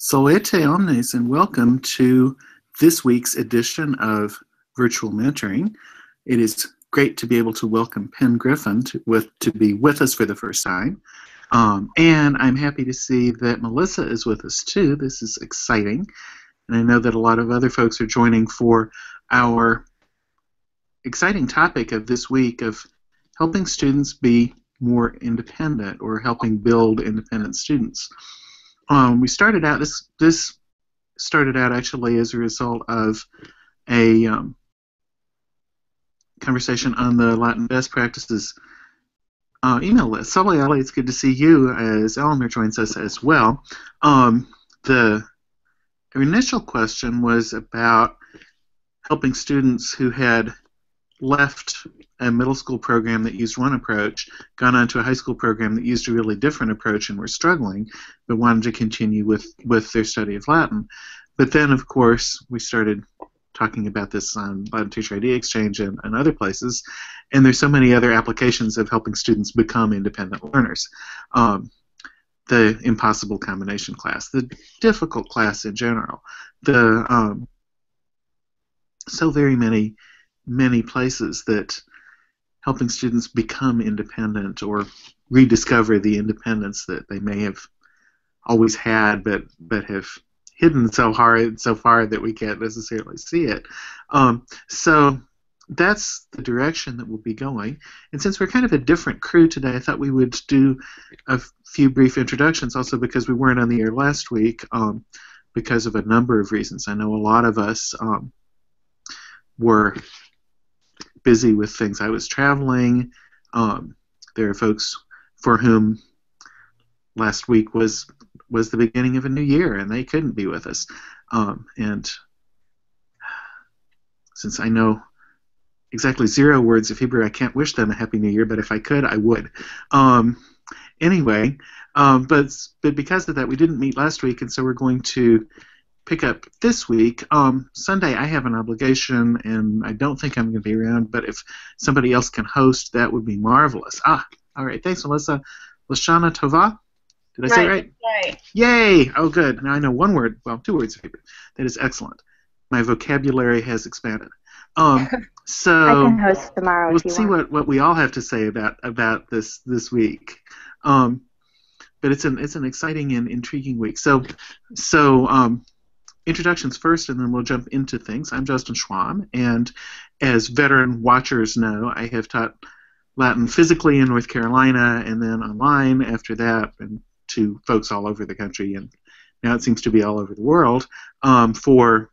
Salete omnes, and welcome to this week's edition of Virtual Mentoring. It is great to be able to welcome Penn Griffin to be with us for the first time. And I'm happy to see that Melissa is with us too. This is exciting. And I know that a lot of other folks are joining for our exciting topic of this week of helping students be more independent, or helping build independent students. We started out, this started out actually as a result of a conversation on the Latin Best Practices email list. So, Ellie, it's good to see you as Eleanor joins us as well. The initial question was about helping students who had left a middle school program that used one approach, gone on to a high school program that used a really different approach and were struggling, but wanted to continue with their study of Latin. But then, of course, we started talking about this on Latin Teacher ID Exchange and other places, and there's so many other applications of helping students become independent learners. The impossible combination class, the difficult class in general, the so very many places that helping students become independent or rediscover the independence that they may have always had but have hidden so far that we can't necessarily see it. So that's the direction that we'll be going. And since we're kind of a different crew today, I thought we would do a few brief introductions, also because we weren't on the air last week because of a number of reasons. I know a lot of us were busy with things. I was traveling. There are folks for whom last week was the beginning of a new year, and they couldn't be with us. And since I know exactly 0 words of Hebrew, I can't wish them a Happy New Year, but if I could, I would. Anyway, but because of that, we didn't meet last week, and so we're going to pick up this week. Sunday I have an obligation, and I don't think I'm going to be around, but if somebody else can host, that would be marvelous. All right. Thanks, Melissa. Lashana Tova? Did I say it right? Right. Yay! Oh, good. Now I know 1 word, well, 2 words of Hebrew. That is excellent. My vocabulary has expanded. So I can host tomorrow we'll if you see want. what we all have to say about this week. But it's an exciting and intriguing week. So introductions first, and then we'll jump into things. I'm Justin Schwam, and as veteran watchers know, I have taught Latin physically in North Carolina, and then online after that, and to folks all over the country, and now it seems to be all over the world, for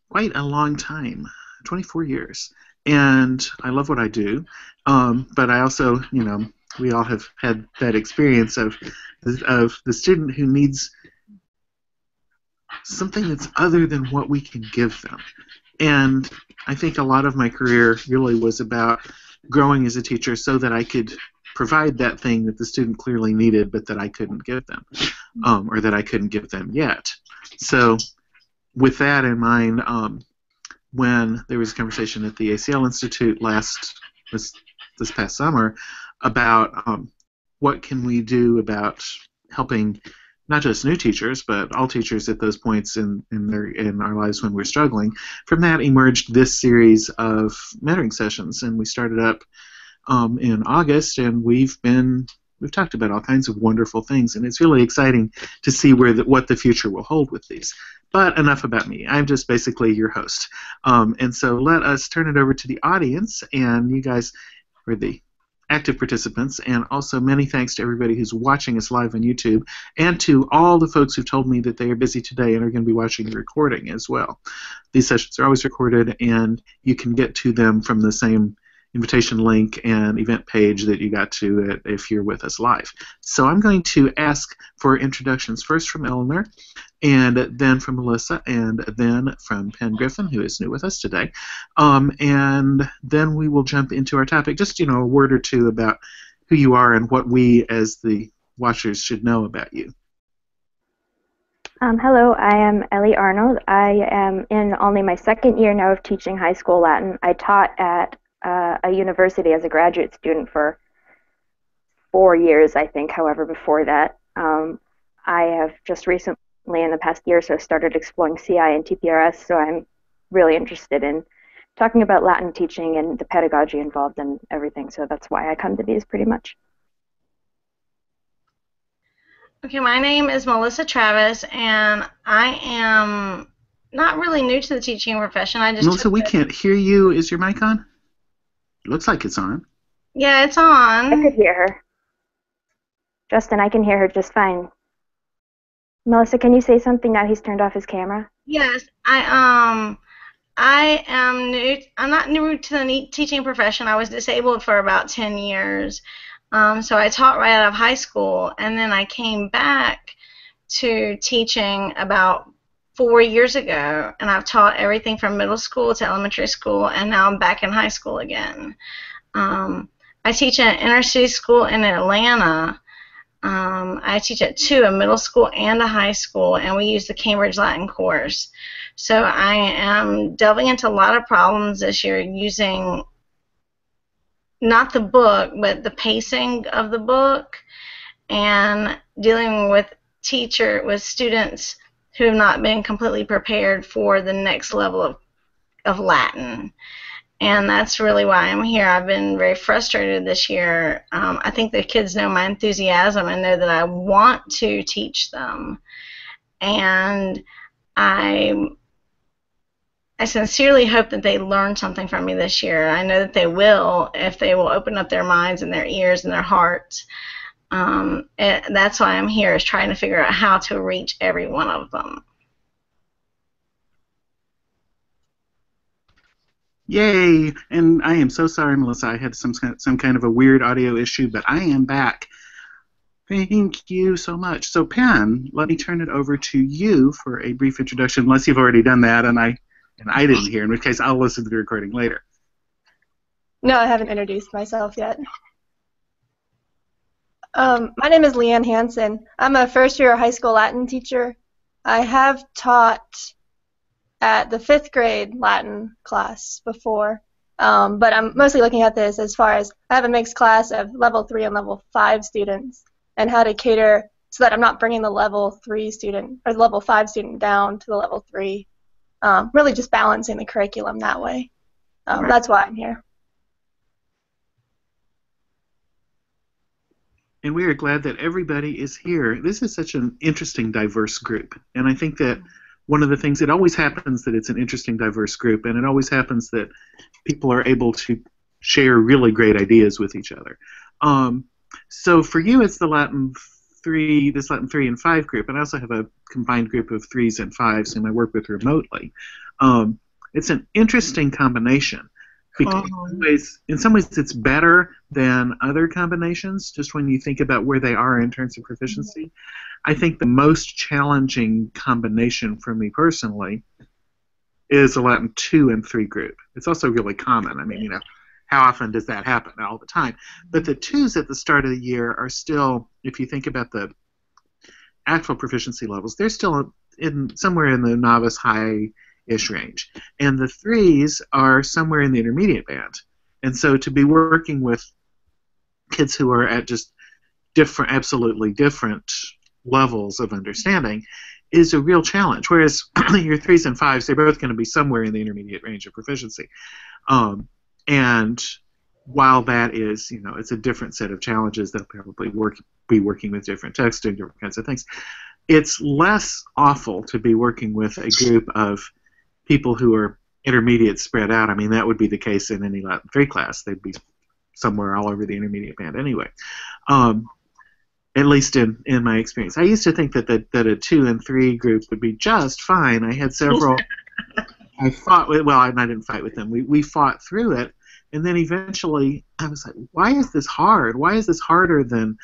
quite a long time, 24 years. And I love what I do, but I also, we all have had that experience of the student who needs something that's other than what we can give them. And I think a lot of my career really was about growing as a teacher so that I could provide that thing that the student clearly needed but that I couldn't give them, or that I couldn't give them yet. So with that in mind, when there was a conversation at the ACL Institute this past summer about what can we do about helping not just new teachers, but all teachers at those points in our lives when we're struggling. From that emerged this series of mentoring sessions, and we started up in August, and we've talked about all kinds of wonderful things, and it's really exciting to see what the future will hold with these. But enough about me. I'm just basically your host. And so let us turn it over to the audience, and you guys are the active participants, and also many thanks to everybody who's watching us live on YouTube, and to all the folks who've told me that they are busy today and are going to be watching the recording as well. These sessions are always recorded, and you can get to them from the same invitation link and event page that you got to it if you're with us live. So I'm going to ask for introductions first from Eleanor, and then from Melissa, and then from Penn Griffin, who is new with us today. And then we will jump into our topic. Just, a word or two about who you are and what we as the watchers should know about you. Hello, I am Ellie Arnold. I am in only my 2nd year now of teaching high school Latin. I taught at a university as a graduate student for 4 years, I think, however, before that. I have just recently, in the past year or so, started exploring CI and TPRS, so I'm really interested in talking about Latin teaching and the pedagogy involved and everything, so that's why I come to these pretty much. Okay, my name is Melissa Travis, and I am not really new to the teaching profession. I just Melissa, we can't hear you. Is your mic on? It looks like it's on. Yeah, it's on. I could hear her. Justin, I can hear her just fine. Melissa, can you say something now he's turned off his camera? Yes, I am new. I'm not new to the teaching profession. I was disabled for about 10 years. So I taught right out of high school, and then I came back to teaching about 4 years ago, and I've taught everything from middle school to elementary school, and now I'm back in high school again. I teach at an inner city school in Atlanta. I teach at two, a middle school and a high school, and we use the Cambridge Latin course. So I am delving into a lot of problems this year using not the book, but the pacing of the book, and dealing with students who have not been completely prepared for the next level of Latin. And that's really why I'm here. I've been very frustrated this year. I think the kids know my enthusiasm and know that I want to teach them. And I sincerely hope that they learn something from me this year. I know that they will if they will open up their minds and their ears and their hearts. That's why I'm here, is trying to figure out how to reach every one of them. Yay! And I am so sorry, Melissa. I had some kind of a weird audio issue, but I am back. Thank you so much. So, Penn, let me turn it over to you for a brief introduction, unless you've already done that and I didn't hear, in which case I'll listen to the recording later. No, I haven't introduced myself yet. My name is Leanne Hansen. I'm a first-year high school Latin teacher. I have taught at the 5th grade Latin class before, but I'm mostly looking at this as far as I have a mixed class of level 3 and level 5 students, and how to cater so that I'm not bringing the level 3 student or the level 5 student down to the level 3. Really just balancing the curriculum that way. Right. That's why I'm here. And we are glad that everybody is here. This is such an interesting, diverse group. And I think that one of the things, it always happens that it's an interesting, diverse group, and it always happens that people are able to share really great ideas with each other. So for you, it's the Latin 3 and 5 group, and I also have a combined group of 3s and 5s whom I work with remotely. It's an interesting combination, because in some ways it's better than other combinations, just when you think about where they are in terms of proficiency. I think the most challenging combination for me personally is a Latin 2 and 3 group. It's also really common. I mean, how often does that happen? All the time. But the 2s at the start of the year are still, if you think about the actual proficiency levels, they're still somewhere in the novice high-ish range. And the 3s are somewhere in the intermediate band. And so to be working with kids who are at just absolutely different levels of understanding is a real challenge. Whereas your 3s and 5s, they're both going to be somewhere in the intermediate range of proficiency. And while that is, it's a different set of challenges, they'll probably be working with different texts, doing different kinds of things. It's less awful to be working with a group of people who are intermediate spread out. I mean, that would be the case in any Latin 3 class. They'd be somewhere all over the intermediate band anyway. At least in my experience. I used to think that a 2 and 3 group would be just fine. I had several. I fought with. Well, I didn't fight with them. We fought through it, and then eventually I was like, why is this hard? Why is this harder than,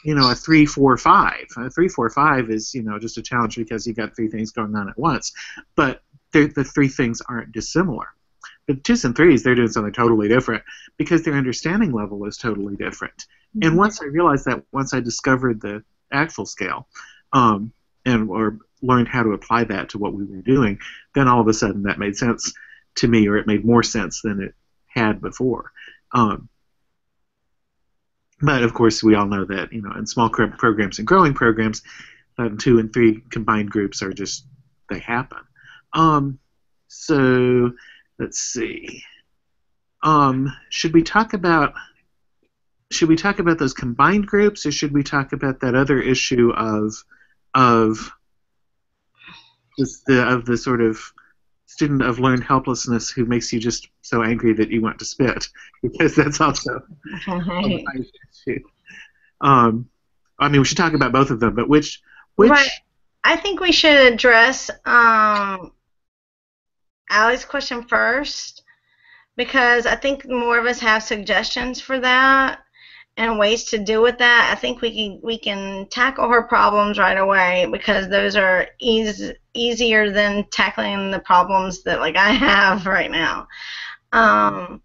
a 3, 4, 5? A 3, 4, 5 is, just a challenge because you got 3 things going on at once. But the 3 things aren't dissimilar. The 2s and 3s, they're doing something totally different because their understanding level is totally different. Mm-hmm. And once I realized that, once I discovered the actual scale, or learned how to apply that to what we were doing, then all of a sudden that made sense to me, or it made more sense than it had before. But of course, we all know that in small programs and growing programs, Latin 2 and 3 combined groups are just, they happen. So let's see. Should we talk about those combined groups, or should we talk about that other issue of the sort of student of learned helplessness who makes you just so angry that you want to spit? Because that's also a nice issue. I mean, we should talk about both of them, but which? Right. I think we should address Allie's question first, because I think more of us have suggestions for that and ways to deal with that. I think we can tackle her problems right away, because those are easier than tackling the problems that like I have right now. So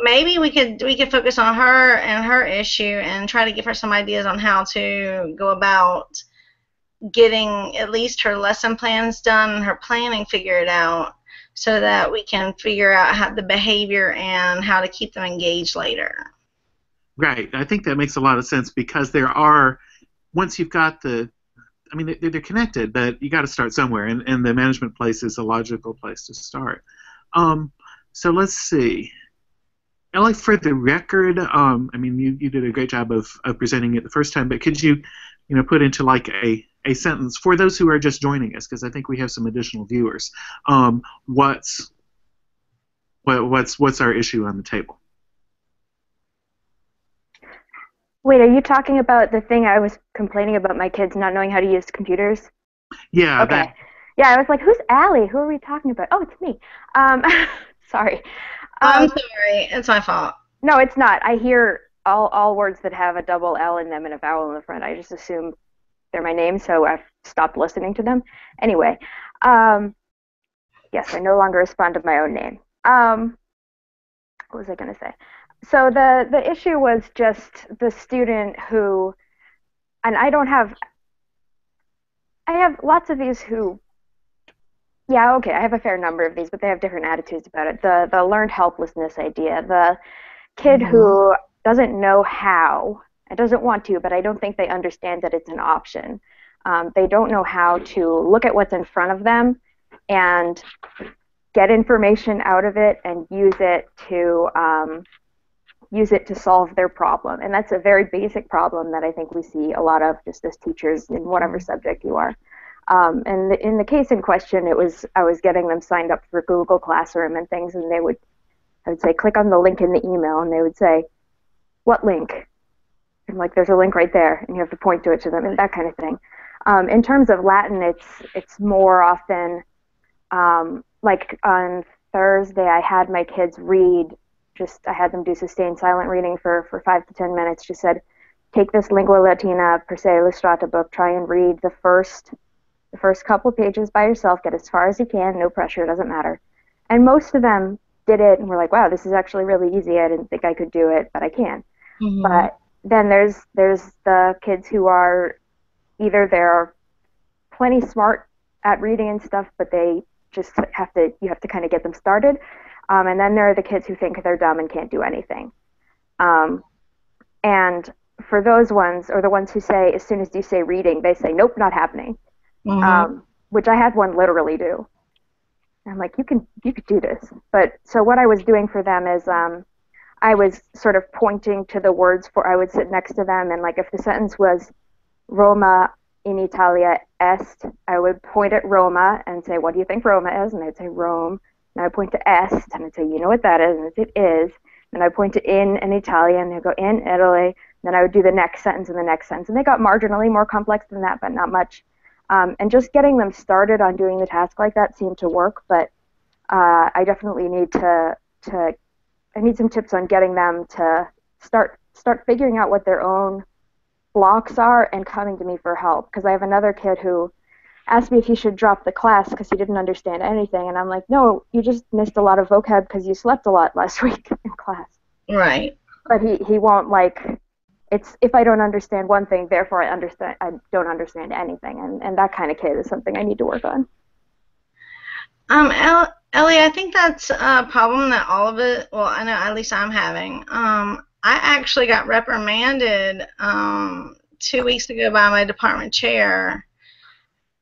maybe we could focus on her and her issue and try to give her some ideas on how to go about getting at least her lesson plans done and her planning figured out, so that we can figure out how the behavior and how to keep them engaged later. Right. I think that makes a lot of sense, because there are, once you've got the, I mean, they're connected, but you got to start somewhere, and the management place is a logical place to start. So let's see. Ellie, for the record, I mean, you did a great job of presenting it the first time, but could you put into like a sentence for those who are just joining us, because I think we have some additional viewers. What's our issue on the table? Wait, are you talking about the thing I was complaining about my kids not knowing how to use computers? Yeah. Okay. Yeah, I was like, who's Allie? Who are we talking about? Oh, it's me. Sorry. I'm sorry. It's my fault. No, it's not. I hear all words that have a double L in them and a vowel in the front. I just assume they're my name, so I've stopped listening to them. Anyway, yes, I no longer respond to my own name. What was I going to say? So the issue was just the student who, and I have lots of these who, yeah, okay, I have a fair number of these, but they have different attitudes about it. The learned helplessness idea, the kid who doesn't know how, and doesn't want to, but I don't think they understand that it's an option. They don't know how to look at what's in front of them and get information out of it and use it to solve their problem. And that's a very basic problem that I think we see a lot of just as teachers in whatever subject you are. And in the case in question, I was getting them signed up for Google Classroom and things, and I would say, click on the link in the email, and they would say, what link? I'm like, there's a link right there, and you have to point to it to them, and that kind of thing. In terms of Latin, it's more often, like on Thursday, I had my kids read, I had them do sustained silent reading for 5 to 10 minutes. Just said, take this Lingua Latina per se illustrata book, try and read the first couple pages by yourself, get as far as you can, no pressure, doesn't matter. And most of them did it and were like, wow, this is actually really easy. I didn't think I could do it, but I can. Mm-hmm. But then there's the kids who are either they're plenty smart at reading and stuff, but they just you have to kind of get them started. And then there are the kids who think they're dumb and can't do anything. And for those ones, or the ones who say, as soon as you say reading, they say, nope, not happening. Mm-hmm. Which I had one literally do. I'm like, you could do this. But so what I was doing for them is I was sort of pointing to the words I would sit next to them, and like if the sentence was Roma in Italia est, I would point at Roma and say, what do you think Roma is? And they'd say Rome. And I would point to est, and I'd say, you know what that is? And it is. And I'd point to in Italian, and they'd go in Italy. And then I would do the next sentence and the next sentence. And they got marginally more complex than that, but not much. And just getting them started on doing the task like that seemed to work, but I definitely need I need some tips on getting them to start figuring out what their own blocks are and coming to me for help. Because I have another kid who asked me if he should drop the class because he didn't understand anything, and I'm like, no, you just missed a lot of vocab because you slept a lot last week in class. Right. But he won't like. It's if I don't understand one thing, therefore I don't understand anything, and that kind of kid is something I need to work on. Ellie, I think that's a problem that all of it. Well, I know at least I'm having. I actually got reprimanded 2 weeks ago by my department chair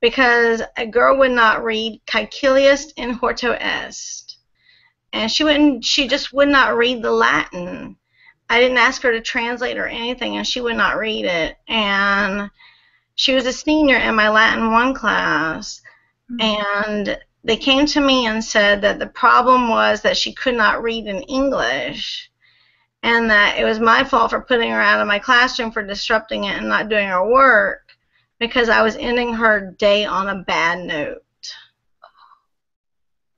because a girl would not read Caecilius in horto est. And she just would not read the Latin. I didn't ask her to translate or anything, and she would not read it. And she was a senior in my Latin 1 class, and they came to me and said that the problem was that she could not read in English, and that it was my fault for putting her out of my classroom for disrupting it and not doing her work because I was ending her day on a bad note.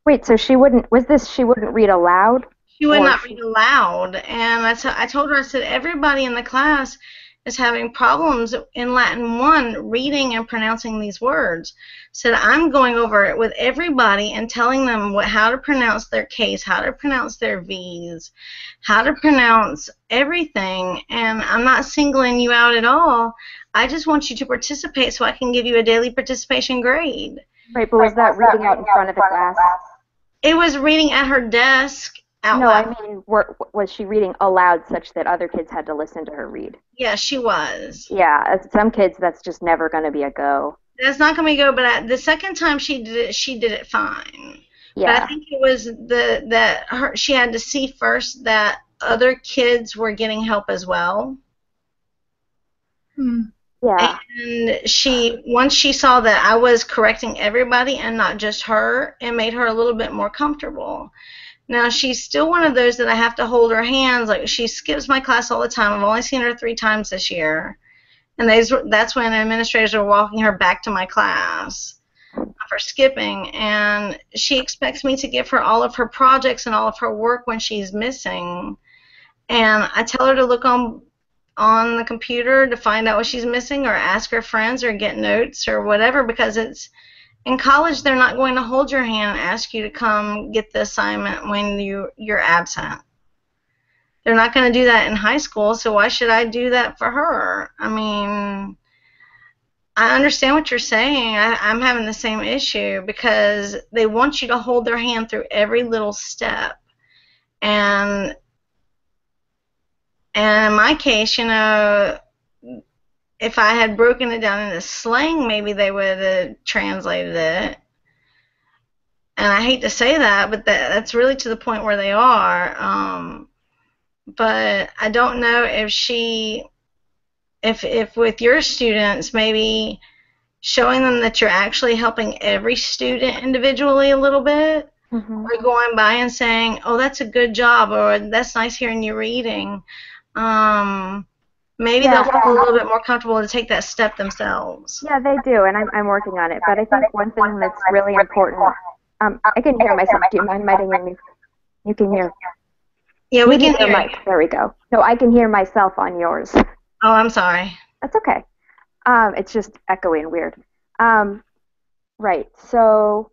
Wait, so she wouldn't read aloud? She would not read aloud, and I told her, I said, everybody in the class is having problems in Latin 1 reading and pronouncing these words. Said, I'm going over it with everybody and telling them how to pronounce their K's, how to pronounce their V's, how to pronounce everything, and I'm not singling you out at all. I just want you to participate so I can give you a daily participation grade. Right, but was that reading out in front of the class? It was reading at her desk out loud. No, I mean, was she reading aloud such that other kids had to listen to her read? Yeah, she was. Yeah, some kids, that's just never going to be a go. That's not going to be a go, but the second time she did it fine. Yeah. But I think it was she had to see first that other kids were getting help as well. Yeah. And once she saw that I was correcting everybody and not just her, it made her a little bit more comfortable. Now, she's still one of those that I have to hold her hands. Like, she skips my class all the time. I've only seen her 3 times this year. And that's when administrators are walking her back to my class for skipping. And she expects me to give her all of her projects and all of her work when she's missing. And I tell her to look on the computer to find out what she's missing or ask her friends or get notes or whatever, because in college they're not going to hold your hand and ask you to come get the assignment when you're absent. They're not going to do that in high school, so why should I do that for her? I mean, I understand what you're saying. I'm having the same issue because they want you to hold their hand through every little step. And in my case, if I had broken it down into slang, maybe they would have translated it. And I hate to say that, but that's really to the point where they are. But I don't know if with your students, maybe showing them that you're actually helping every student individually a little bit, or going by and saying, oh, that's a good job, or that's nice hearing you reading. Maybe they'll feel a little bit more comfortable to take that step themselves. Yeah, they do, and I'm working on it. But I think one thing that's really important, I can hear myself. Do you mind muting me? You can hear. Yeah, we can hear you. There we go. No, I can hear myself on yours. Oh, I'm sorry. That's okay. It's just echoing weird. Right. So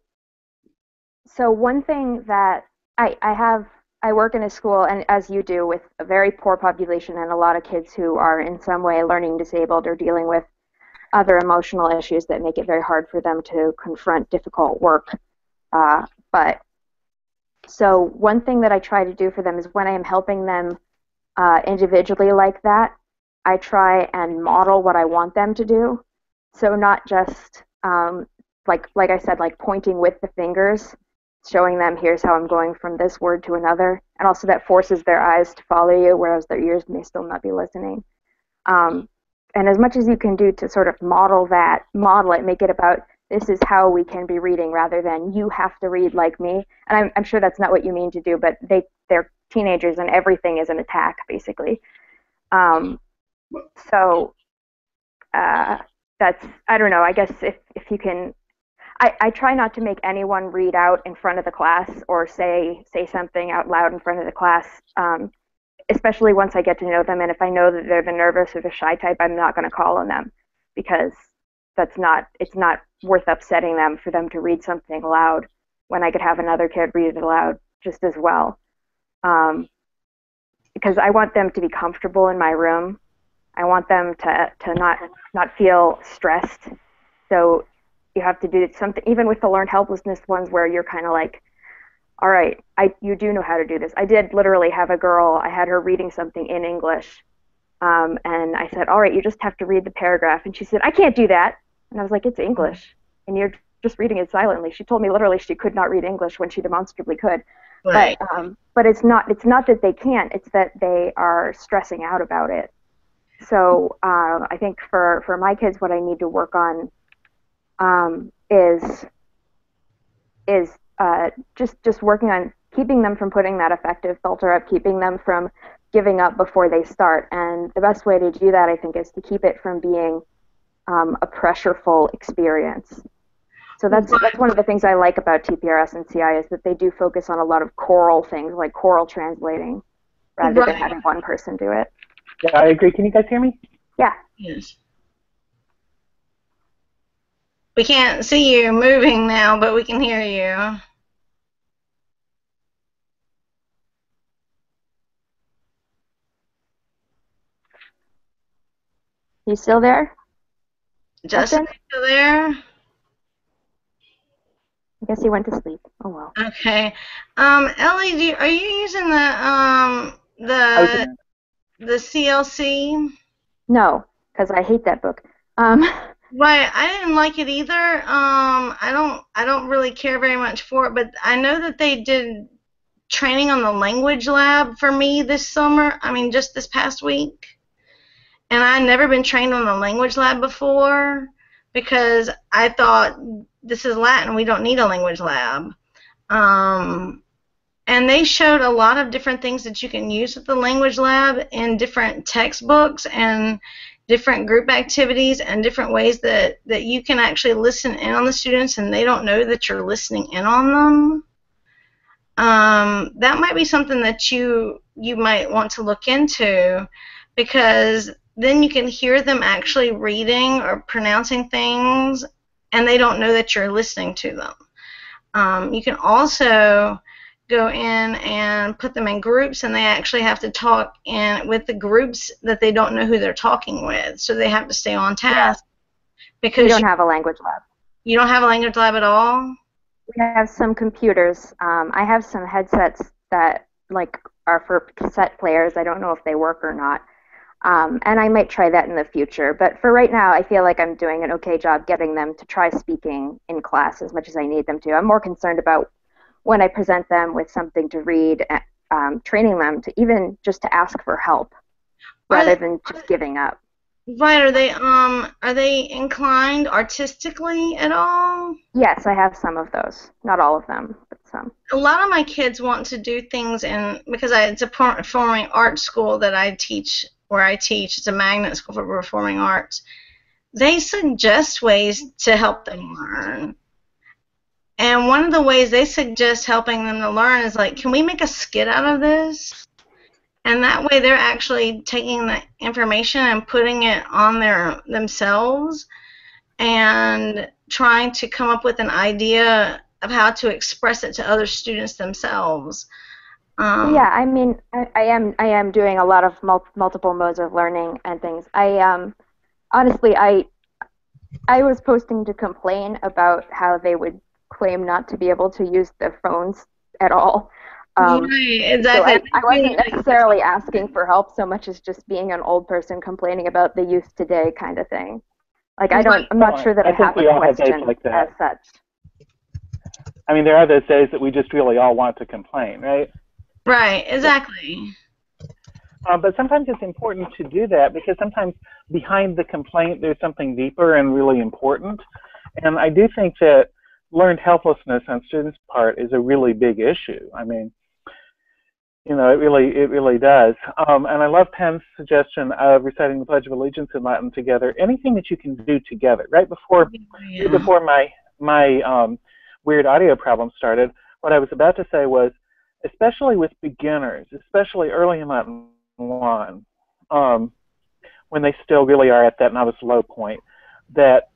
one thing that I work in a school, and as you do, with a very poor population and a lot of kids who are in some way learning disabled or dealing with other emotional issues that make it very hard for them to confront difficult work. So one thing that I try to do for them is when I am helping them individually like that, I try and model what I want them to do. So not just, like I said, like pointing with the fingers, showing them here's how I'm going from this word to another, and also that forces their eyes to follow you, whereas their ears may still not be listening. And as much as you can do to sort of model it, make it about this is how we can be reading rather than you have to read like me. And I'm sure that's not what you mean to do, but they're teenagers and everything is an attack, basically. That's, I don't know, I guess if you can, I try not to make anyone read out in front of the class or say something out loud in front of the class, especially once I get to know them. And if I know that they're the nervous or the shy type, I'm not going to call on them because it's not worth upsetting them for them to read something aloud when I could have another kid read it aloud just as well. Because I want them to be comfortable in my room. I want them to not feel stressed. So you have to do something, even with the learned helplessness ones where you're kind of like, all right, you do know how to do this. I did literally have a girl, I had her reading something in English, And I said, all right, you just have to read the paragraph. And she said, I can't do that. And I was like, it's English, and you're just reading it silently. She told me literally she could not read English when she demonstrably could. Right. But it's not that they can't, it's that they are stressing out about it. So I think for my kids, what I need to work on is just working on keeping them from putting that affective filter up, keeping them from giving up before they start. And the best way to do that, I think, is to keep it from being a pressureful experience. So that's one of the things I like about TPRS and CI is that they do focus on a lot of choral things, like choral translating, rather than having one person do it. Yeah, I agree. Can you guys hear me? Yeah. Yes. We can't see you moving now, but we can hear you. You still there? Justin, still there? I guess he went to sleep. Oh well. Okay. Ellie, are you using the CLC? No, because I hate that book. Right, I didn't like it either. I don't really care very much for it, but I know that they did training on the language lab for me this summer. I mean, just this past week. And I'd never been trained on the language lab before because I thought this is Latin, we don't need a language lab. And they showed a lot of different things that you can use with the language lab in different textbooks and different group activities and different ways that you can actually listen in on the students and they don't know that you're listening in on them. That might be something that you might want to look into, because then you can hear them actually reading or pronouncing things and they don't know that you're listening to them. You can also go in and put them in groups and they actually have to talk with the groups that they don't know who they're talking with, so they have to stay on task. Because we don't have a language lab. You don't have a language lab at all? We have some computers. I have some headsets that are for cassette players. I don't know if they work or not. And I might try that in the future. But for right now, I feel like I'm doing an okay job getting them to try speaking in class as much as I need them to. I'm more concerned about when I present them with something to read, training them to even just to ask for help rather than just giving up. Right. Are they inclined artistically at all? Yes, I have some of those. Not all of them, but some. A lot of my kids want to do things because it's a performing arts school that I teach. Where I teach, it's a magnet school for performing arts. They suggest ways to help them learn. And one of the ways they suggest helping them to learn is like, can we make a skit out of this? And that way they're actually taking the information and putting it on themselves and trying to come up with an idea of how to express it to other students themselves. Yeah, I mean, I am doing a lot of multiple modes of learning and things. Honestly, I was posting to complain about how they would claim not to be able to use their phones at all. Right, exactly. So I wasn't necessarily asking for help so much as just being an old person complaining about the youth today kind of thing. Like I'm not sure that I have a question like as such. I mean, there are those days that we just really all want to complain, right? Right, exactly. But sometimes it's important to do that because sometimes behind the complaint there's something deeper and really important. And I do think that learned helplessness on students' part is a really big issue. I mean, you know, it really does. And I love Pam's suggestion of reciting the Pledge of Allegiance in Latin together. Anything that you can do together. Right before my weird audio problem started, what I was about to say was, especially with beginners, especially early in Latin 1, when they still really are at that novice low point, that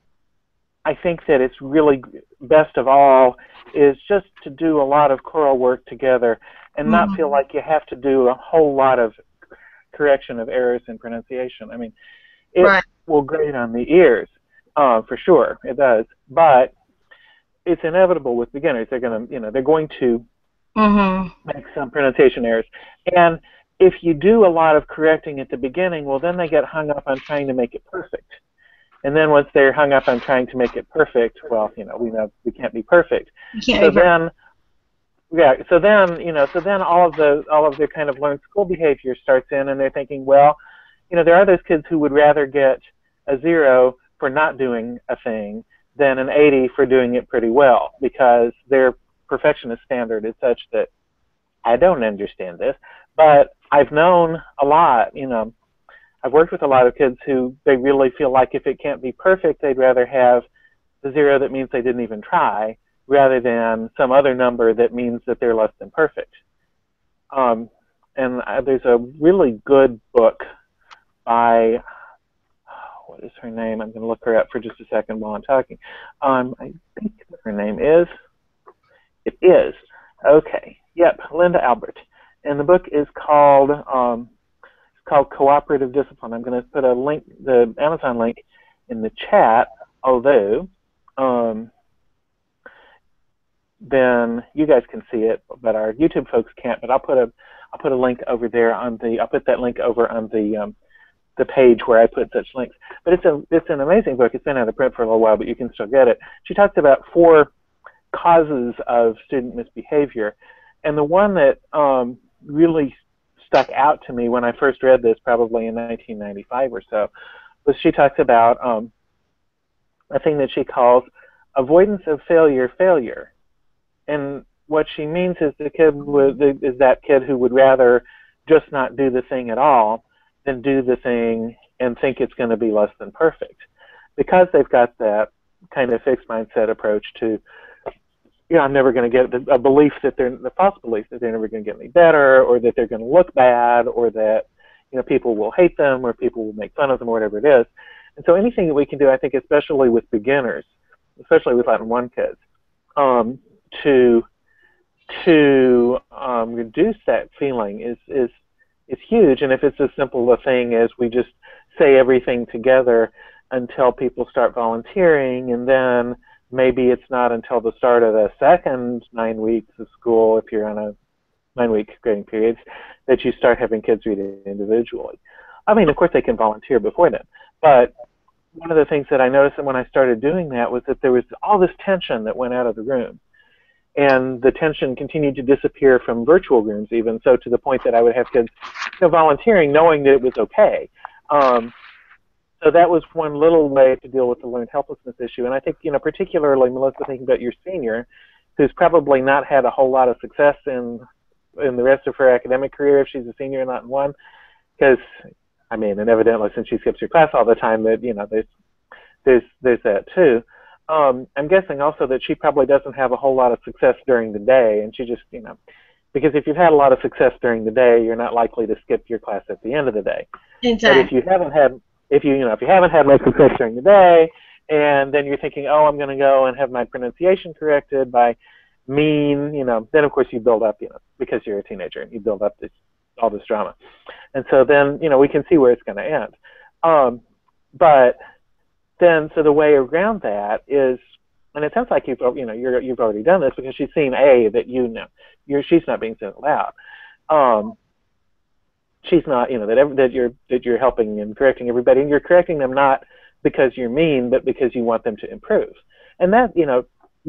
I think that it's really best of all is just to do a lot of choral work together and not feel like you have to do a whole lot of correction of errors in pronunciation. I mean, it will grate on the ears, for sure, it does, but it's inevitable with beginners. They're going to, they're going to make some pronunciation errors. And if you do a lot of correcting at the beginning, well, then they get hung up on trying to make it perfect. And then once they're hung up on trying to make it perfect, well, we know we can't be perfect. So then, so then all of their kind of learned school behavior starts in, and they're thinking, well, there are those kids who would rather get a 0 for not doing a thing than an 80 for doing it pretty well, because their perfectionist standard is such that I don't understand this, but I've known a lot, I've worked with a lot of kids who they really feel like if it can't be perfect, they'd rather have the 0 that means they didn't even try, rather than some other number that means that they're less than perfect. And there's a really good book by, what is her name? I'm going to look her up for just a second while I'm talking. I think her name is, okay, yep, Linda Albert. And the book is called Cooperative Discipline. I'm going to put a link, the Amazon link, in the chat, although then you guys can see it, but our YouTube folks can't. But I'll put a link over there on the, I'll put that link over on the page where I put such links. But it's an amazing book. It's been out of print for a little while, but you can still get it. She talks about 4 causes of student misbehavior, and the one that really stuck out to me when I first read this, probably in 1995 or so, was she talks about a thing that she calls avoidance of failure. And what she means is the kid is that kid who would rather just not do the thing at all than do the thing and think it's going to be less than perfect, because they've got that kind of fixed mindset approach to, I'm never going to get a belief that the false belief that they're never going to get any better, or that they're going to look bad, or that people will hate them, or people will make fun of them, or whatever it is. And so anything that we can do, I think, especially with beginners, especially with Latin 1 kids, to reduce that feeling is huge. And if it's as simple a thing as we just say everything together until people start volunteering, and then maybe it's not until the start of the second 9 weeks of school, if you're on a 9-week grading period, that you start having kids read it individually. I mean, of course, they can volunteer before then, but one of the things that I noticed when I started doing that was that there was all this tension that went out of the room. And the tension continued to disappear from virtual rooms, even so, to the point that I would have kids volunteering, knowing that it was okay. So that was one little way to deal with the learned helplessness issue. And I think, particularly, Melissa, thinking about your senior, who's probably not had a whole lot of success in the rest of her academic career if she's a senior in Latin 1, because, I mean, and evidently since she skips her class all the time, that, there's that too. I'm guessing also that she probably doesn't have a whole lot of success during the day, and she just, because if you've had a lot of success during the day, you're not likely to skip your class at the end of the day. Exactly. But if you haven't had much success during the day, and then you're thinking, oh, I'm going to go and have my pronunciation corrected by mean, then of course you build up, because you're a teenager, and you build up all this drama, and so then we can see where it's going to end. But then, so the way around that is, and it sounds like you've already done this, because she's seen that she's not being said aloud. She's not, that you're helping and correcting everybody, and you're correcting them not because you're mean, but because you want them to improve. And that,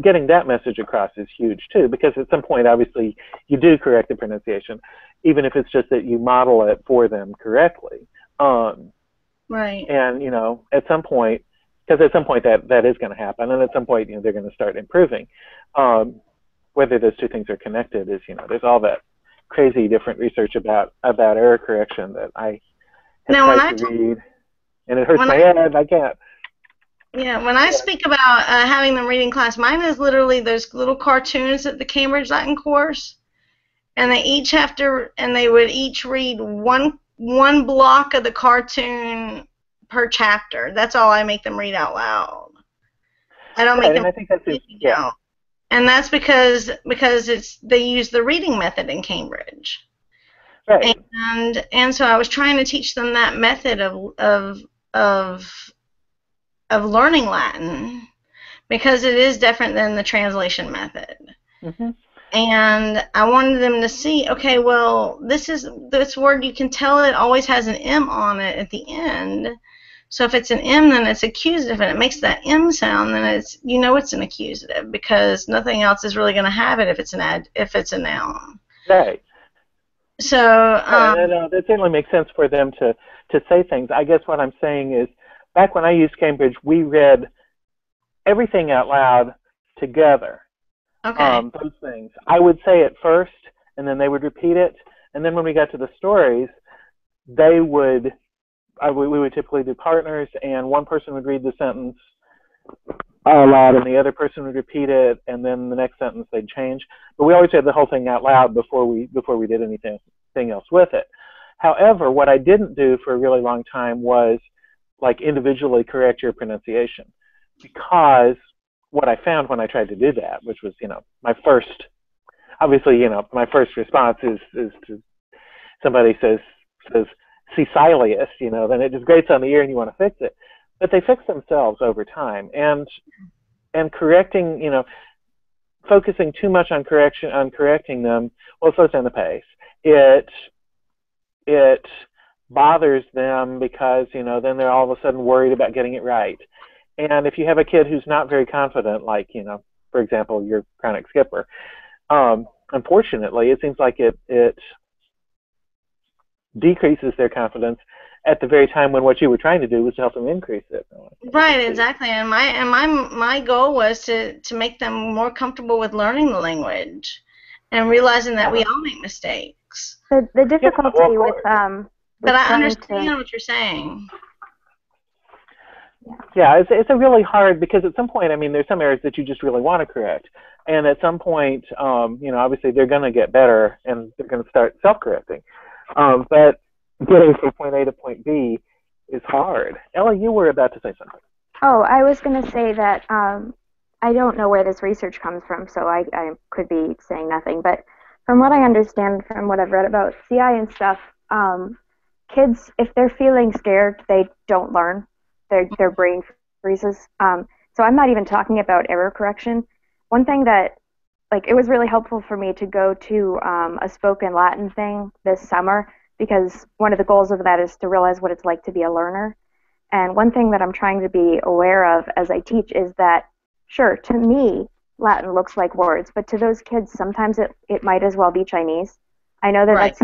getting that message across is huge too, because at some point, obviously, you do correct the pronunciation, even if it's just that you model it for them correctly. Right. And at some point, because at some point that is going to happen, and at some point they're going to start improving. Whether those two things are connected is, there's all that crazy different research about error correction that I have tried to read, and it hurts my head. I can't. Yeah, when I speak about having them read in class, mine is literally those little cartoons at the Cambridge Latin course, and they would each read one block of the cartoon per chapter. That's all I make them read out loud. I don't make them. I think that's out. And that's because they use the reading method in Cambridge. Right. And so I was trying to teach them that method of learning Latin, because it is different than the translation method. Mm-hmm. And I wanted them to see, okay, well, this word, you can tell it always has an M on it at the end. So if it's an M, then it's accusative, and it makes that M sound, then it's, you know, it's an accusative, because nothing else is really going to have it if it's a noun. Right. So that certainly makes sense for them to say things. I guess what I'm saying is, back when I used Cambridge, we read everything out loud together. Okay. Those things. I would say it first, and then they would repeat it, and then when we got to the stories, we would typically do partners, and one person would read the sentence out loud, and the other person would repeat it, and then the next sentence they'd change. But we always read the whole thing out loud before we did anything else with it. However, what I didn't do for a really long time was like individually correct your pronunciation, because what I found when I tried to do that, which was, my first response is to somebody says Cecilius, then it just grates on the ear and you want to fix it. But they fix themselves over time, and correcting, focusing too much on correcting them, well, it slows down the pace. It bothers them because, then they're all of a sudden worried about getting it right. And if you have a kid who's not very confident, like, for example, your chronic skipper, unfortunately, it seems like it decreases their confidence at the very time when what you were trying to do was to help them increase it. Right, exactly. And my goal was to make them more comfortable with learning the language and realizing that we all make mistakes. The difficulty with but I understand what you're saying. Yeah, it's a really hard, because at some point, there's some areas that you just really want to correct, and at some point, obviously they're going to get better and they're going to start self-correcting. But getting from point A to point B is hard. Ella, you were about to say something. Oh, I was going to say that I don't know where this research comes from, so I could be saying nothing. But from what I understand, from what I've read about CI and stuff, kids, if they're feeling scared, they don't learn. Their brain freezes. So I'm not even talking about error correction. One thing that, it was really helpful for me to go to a spoken Latin thing this summer, because one of the goals of that is to realize what it's like to be a learner. And one thing that I'm trying to be aware of as I teach is that, sure, to me, Latin looks like words, but to those kids, sometimes it might as well be Chinese. I know that Right.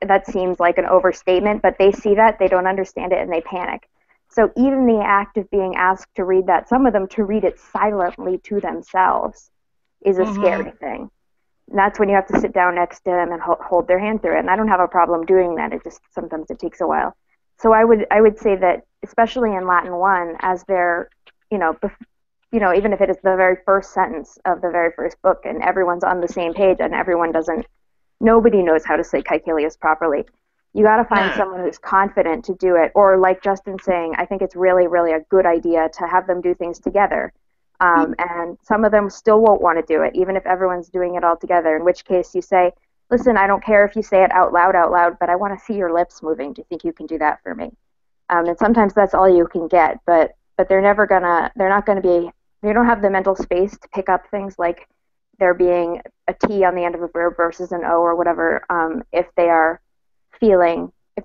that seems like an overstatement, but they see that, they don't understand it, and they panic. So even the act of being asked to read that, some of them to read it silently to themselves, is a scary thing. And that's when you have to sit down next to them and hold their hand through it. And I don't have a problem doing that. Sometimes it takes a while. So I would say that, especially in Latin 1, as they're, even if it is the very first sentence of the very first book and everyone's on the same page and nobody knows how to say caecilius properly. You got to find someone who's confident to do it. Or like Justin saying, I think it's really, really a good idea to have them do things together. And some of them still won't want to do it, even if everyone's doing it all together, in which case you say, listen, I don't care if you say it out loud, but I want to see your lips moving. Do you think you can do that for me? And sometimes that's all you can get, but they don't have the mental space to pick up things like there being a T on the end of a verb versus an O or whatever, if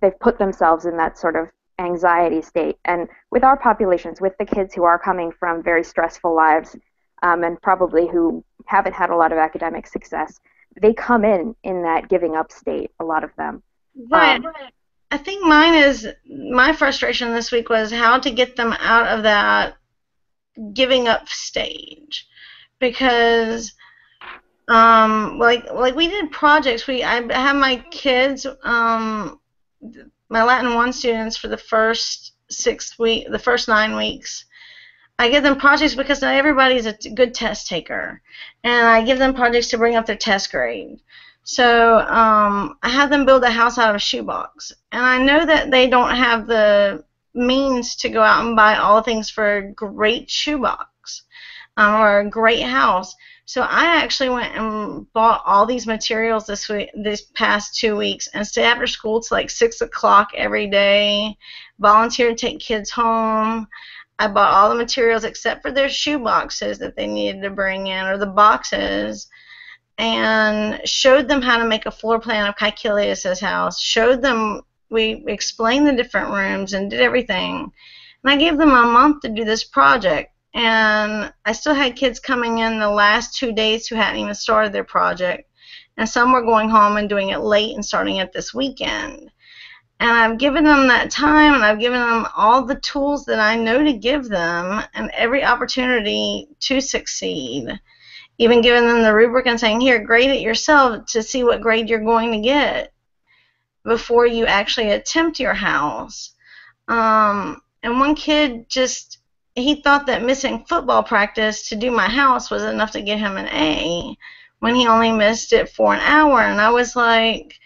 they've put themselves in that sort of anxiety state. And with our populations, with the kids who are coming from very stressful lives, and probably who haven't had a lot of academic success, they come in that giving up state, a lot of them. Right. I think my frustration this week was how to get them out of that giving up stage, because like we did projects. I have my kids, my Latin 1 students, for the first 9 weeks. I give them projects because not everybody's a good test taker, and I give them projects to bring up their test grade. So I have them build a house out of a shoebox, and I know that they don't have the means to go out and buy all the things for a great shoebox or a great house. So I actually went and bought all these materials this past 2 weeks, and stayed after school till like 6 o'clock every day, volunteered to take kids home. I bought all the materials except for their shoe boxes that they needed to bring in, or the boxes. and showed them how to make a floor plan of Caecilius's house, showed them, we explained the different rooms and did everything. And I gave them a month to do this project. And I still had kids coming in the last 2 days who hadn't even started their project. And some were going home and doing it late and starting it this weekend. And I've given them that time, and I've given them all the tools that I know to give them and every opportunity to succeed. Even giving them the rubric and saying, here, grade it yourself to see what grade you're going to get before you actually attempt your house. And one kid he thought that missing football practice to do my house was enough to get him an A when he only missed it for an hour. And I was like,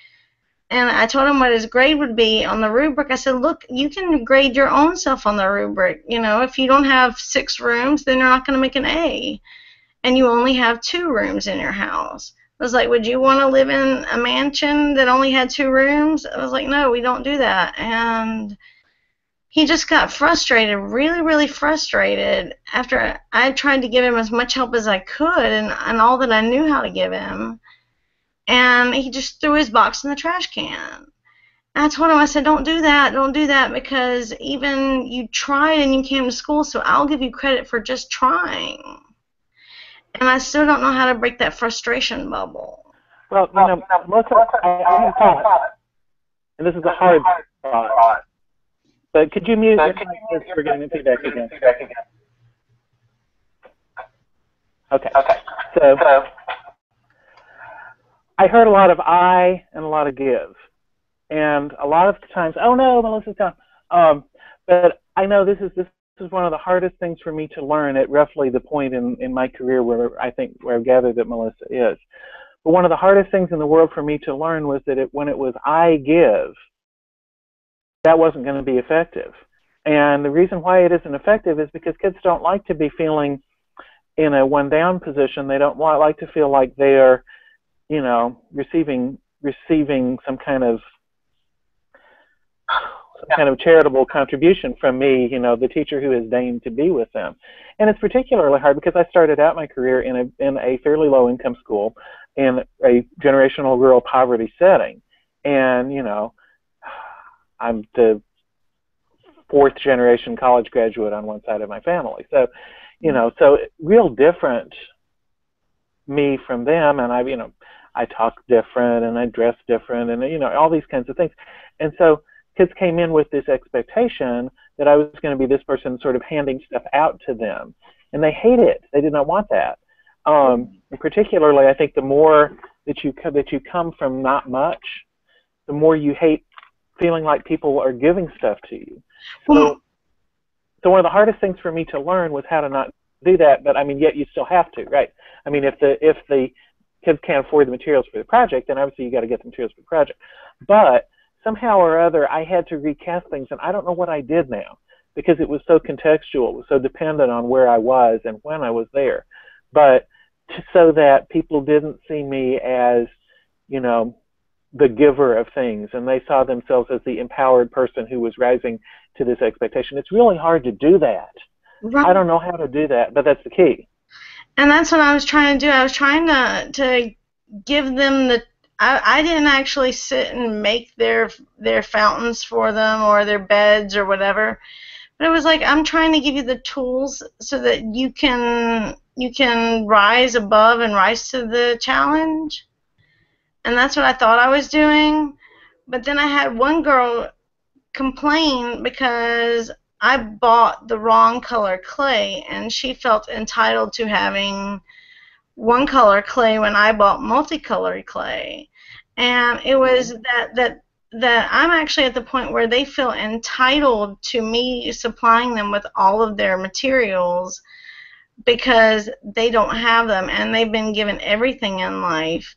and I told him what his grade would be on the rubric. I said, look, you can grade your own self on the rubric. You know, if you don't have 6 rooms, then you're not going to make an A. And you only have 2 rooms in your house. I was like, would you want to live in a mansion that only had 2 rooms? I was like, no, we don't do that. And he just got frustrated, really, really frustrated after I tried to give him as much help as I could and all that I knew how to give him. And he just threw his box in the trash can. And I told him, I said, don't do that, because even you tried and you came to school, so I'll give you credit for just trying. And I still don't know how to break that frustration bubble. Well, you know, Melissa, I have a thought, and this is a hard thought. But could you mute your mic? We're getting feedback again. Okay. So I heard a lot of I and a lot of give. And a lot of times, oh no, Melissa's gone. But I know this is one of the hardest things for me to learn at roughly the point in my career where I've gathered that Melissa is. But one of the hardest things in the world for me to learn was that when it was I give, that wasn't going to be effective. And the reason why it isn't effective is because kids don't like to be feeling in a one-down position. They don't like to feel like they're, you know, receiving some kind of charitable contribution from me, you know, the teacher who has deigned to be with them. And it's particularly hard because I started out my career in a fairly low-income school in a generational rural poverty setting. And, you know, I'm the 4th generation college graduate on one side of my family. So, you know, so real different me from them. And I talk different and I dress different and, you know, all these kinds of things. And so kids came in with this expectation that I was going to be this person sort of handing stuff out to them. And they hate it. They did not want that. And particularly, I think the more that you come from not much, the more you hate feeling like people are giving stuff to you. So one of the hardest things for me to learn was how to not do that, but I mean, yet you still have to, right? I mean, if the kids can't afford the materials for the project, then obviously you got to get the materials for the project. But somehow or other, I had to recast things, and I don't know what I did now, because it was so contextual, it was so dependent on where I was and when I was there. But so that people didn't see me as, you know, the giver of things, and they saw themselves as the empowered person who was rising to this expectation. It's really hard to do that. Right. I don't know how to do that, but that's the key. And that's what I was trying to do. I was trying to give them the. I didn't actually sit and make their fountains for them or their beds or whatever, but it was like, I'm trying to give you the tools so that you can rise above and rise to the challenge. And that's what I thought I was doing. But then I had one girl complain because I bought the wrong color clay, and she felt entitled to having one color clay when I bought multicolored clay. And it was that I'm actually at the point where they feel entitled to me supplying them with all of their materials because they don't have them, and they've been given everything in life.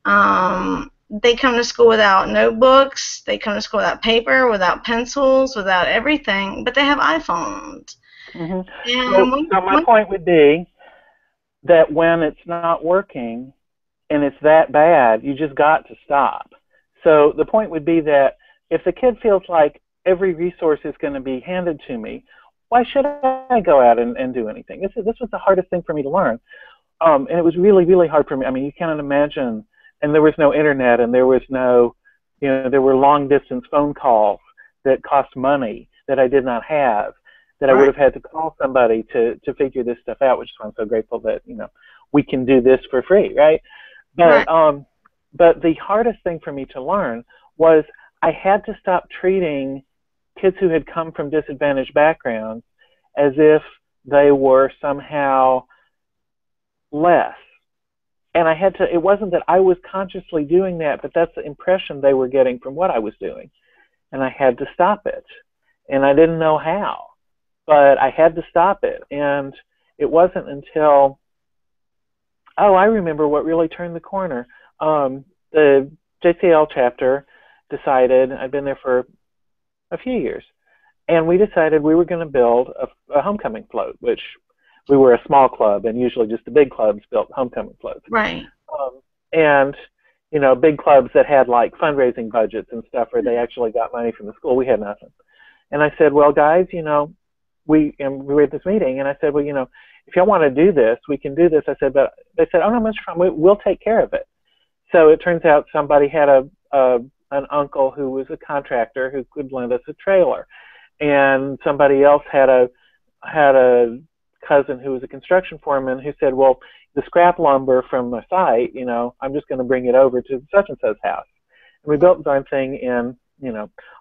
They come to school without notebooks, they come to school without paper, without pencils, without everything, but they have iPhones. And so my point would be that when it's not working and it's that bad, you just got to stop. So the point would be that if the kid feels like every resource is going to be handed to me, why should I go out and do anything? This was the hardest thing for me to learn. and it was really, really hard for me. I mean, you cannot imagine. And there was no internet, and there was no, there were long distance phone calls that cost money that I did not have, that I would have had to call somebody to figure this stuff out, which is why I'm so grateful that, we can do this for free, right? But the hardest thing for me to learn was I had to stop treating kids who had come from disadvantaged backgrounds as if they were somehow less. And I had to, it wasn't that I was consciously doing that, but that's the impression they were getting from what I was doing. And I had to stop it. And I didn't know how, but I had to stop it. And it wasn't until, I remember what really turned the corner. The JCL chapter decided, I'd been there for a few years, and we decided we were going to build a homecoming float, which we were a small club, and usually just the big clubs built homecoming floats. Right. And, big clubs that had like fundraising budgets and stuff where they actually got money from the school, we had nothing. And I said, well, guys, we were at this meeting, and I said, well, if y'all want to do this, we can do this. I said, but they said, oh, no, Mr. Fromm, we'll take care of it. So it turns out somebody had an uncle who was a contractor who could lend us a trailer, and somebody else had a cousin who was a construction foreman who said, well, the scrap lumber from my site, I'm just going to bring it over to such and such house. And we built the darn thing in,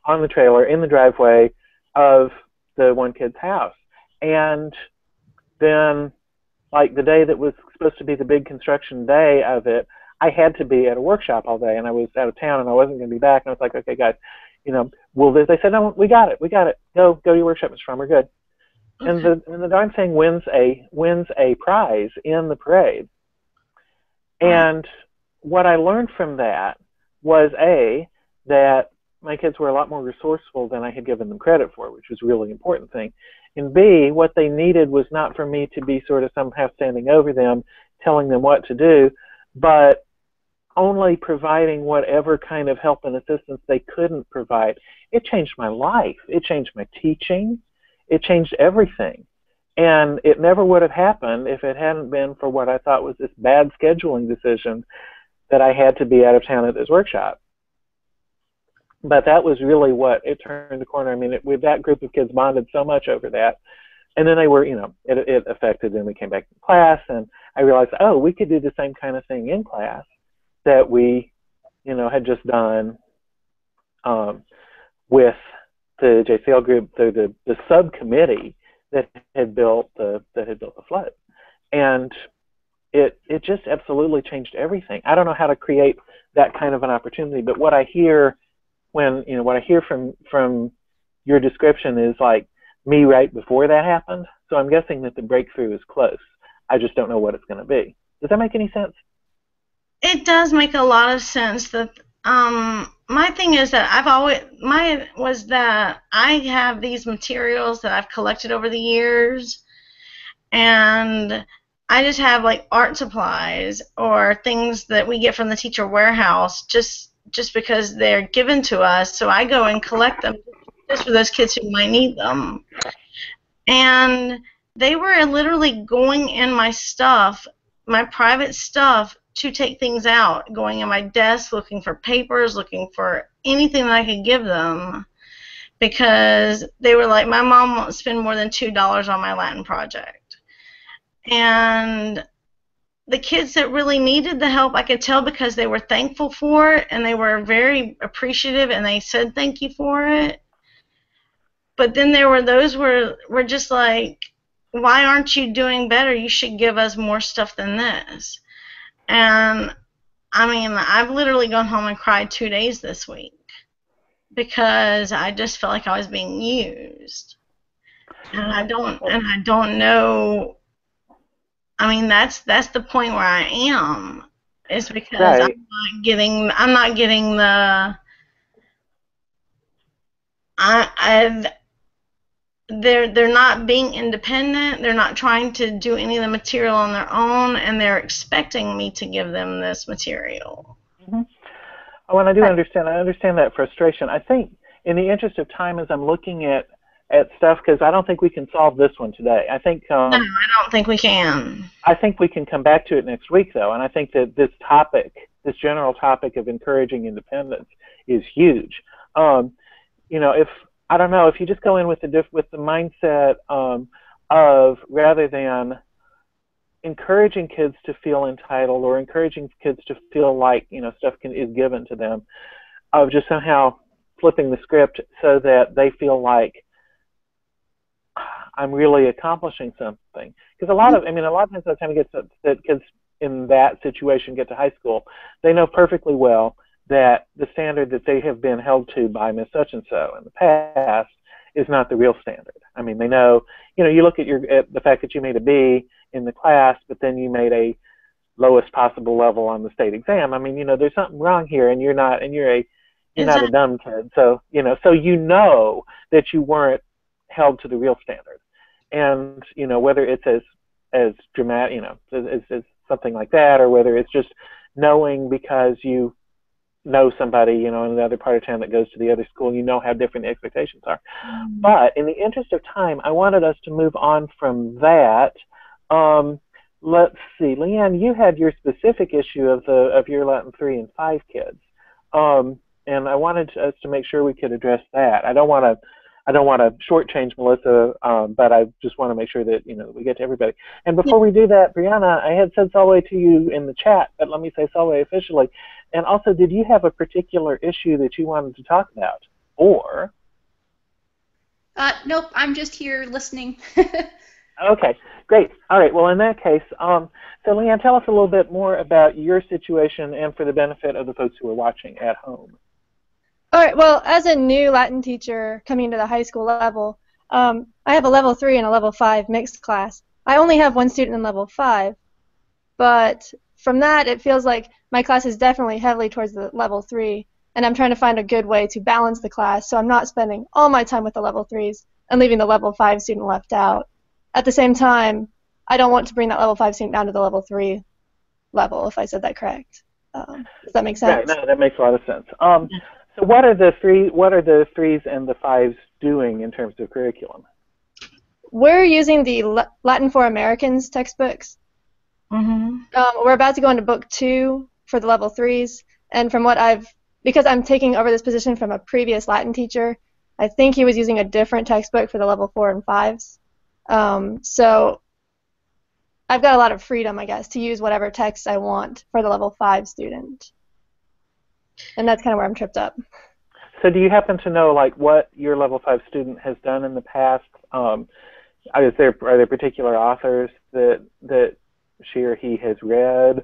on the trailer in the driveway of the one kid's house. And then, like the day that was supposed to be the big construction day of it, I had to be at a workshop all day, and I was out of town, and I wasn't going to be back. And I was like, okay, guys, will this? They said, no, we got it. Go to your workshop, Mr. Fromm, we're good. Okay. And the darn thing wins a prize in the parade. And what I learned from that was that my kids were a lot more resourceful than I had given them credit for, which was a really important thing. And B, what they needed was not for me to be sort of somehow standing over them, telling them what to do, but only providing whatever kind of help and assistance they couldn't provide. It changed my life. It changed my teaching. It changed everything. And it never would have happened if it hadn't been for what I thought was this bad scheduling decision that I had to be out of town at this workshop. But that was really what it turned the corner. I mean, with that group of kids bonded so much over that. And then they were, it affected them. We came back to class, and I realized, we could do the same kind of thing in class that we, had just done with the JCL group, the subcommittee that had built the float. And it just absolutely changed everything. I don't know how to create that kind of an opportunity, but what I hear from your description is like me right before that happened. So I'm guessing that the breakthrough is close. I just don't know what it's going to be. Does that make any sense? It does make a lot of sense. That my thing is that I have these materials that I've collected over the years, and I just have like art supplies or things that we get from the teacher warehouse just because they're given to us. So I go and collect them just for those kids who might need them. And they were literally going in my stuff, my private stuff, to take things out, going in my desk, looking for papers, looking for anything that I could give them, because they were like, my mom won't spend more than $2 on my Latin project. And the kids that really needed the help, I could tell because they were thankful for it, and they were very appreciative, and they said thank you for it. But then there were those were just like, why aren't you doing better? You should give us more stuff than this. And I mean, I've literally gone home and cried 2 days this week because I just felt like I was being used. And I don't know. I mean, that's the point where I am. Is because right. I'm not getting the. They're not being independent. They're not trying to do any of the material on their own, and they're expecting me to give them this material. Mm-hmm. Oh, and I understand that frustration. I think in the interest of time, as I'm looking at at stuff, because I don't think we can solve this one today. I think No, I don't think we can. I think we can come back to it next week, though, and I think that this topic, this general topic of encouraging independence, is huge. You know, if I don't know, if you just go in with the mindset of rather than encouraging kids to feel entitled or encouraging kids to feel like, you know, stuff is given to them, of just somehow flipping the script so that they feel like I'm really accomplishing something. Because a lot of times by the time it gets that kids in that situation get to high school, they know perfectly well that the standard that they have been held to by Miss Such and So in the past is not the real standard. I mean, they know, you know, you look at the fact that you made a B in the class, but then you made a lowest possible level on the state exam. I mean, you know, there's something wrong here, and you're not a dumb kid. So, you know that you weren't held to the real standard. And, you know, whether it's as dramatic, you know, as something like that, or whether it's just knowing because you know somebody, you know, in another part of town that goes to the other school, you know how different the expectations are. But in the interest of time, I wanted us to move on from that. Let's see, Leanne, you had your specific issue of your Latin 3 and 5 kids, and I wanted us to make sure we could address that. I don't want to shortchange Melissa, but I just want to make sure that, you know, we get to everybody. And before we do that, Brianna, I had said Solway to you in the chat, but let me say Solway officially. And also, did you have a particular issue that you wanted to talk about? Or? Nope, I'm just here listening. Okay, great. All right, well, in that case, so Leanne, tell us a little bit more about your situation and for the benefit of the folks who are watching at home. All right, well, as a new Latin teacher coming to the high school level, I have a level 3 and a level 5 mixed class. I only have one student in level 5, but from that, it feels like my class is definitely heavily towards the level 3, and I'm trying to find a good way to balance the class so I'm not spending all my time with the level 3s and leaving the level 5 student left out. At the same time, I don't want to bring that level 5 student down to the level 3 level, if I said that correct. Does that make sense? Right, no, that makes a lot of sense. So what are the 3s and the 5s doing in terms of curriculum? We're using the Latin for Americans textbooks. We're about to go into book 2 for the level 3s, and from what because I'm taking over this position from a previous Latin teacher, I think he was using a different textbook for the level 4 and 5s. So I've got a lot of freedom, I guess, to use whatever text I want for the level 5 student. And that's kind of where I'm tripped up. So do you happen to know, like, what your level 5 student has done in the past? Are there particular authors that she or he has read,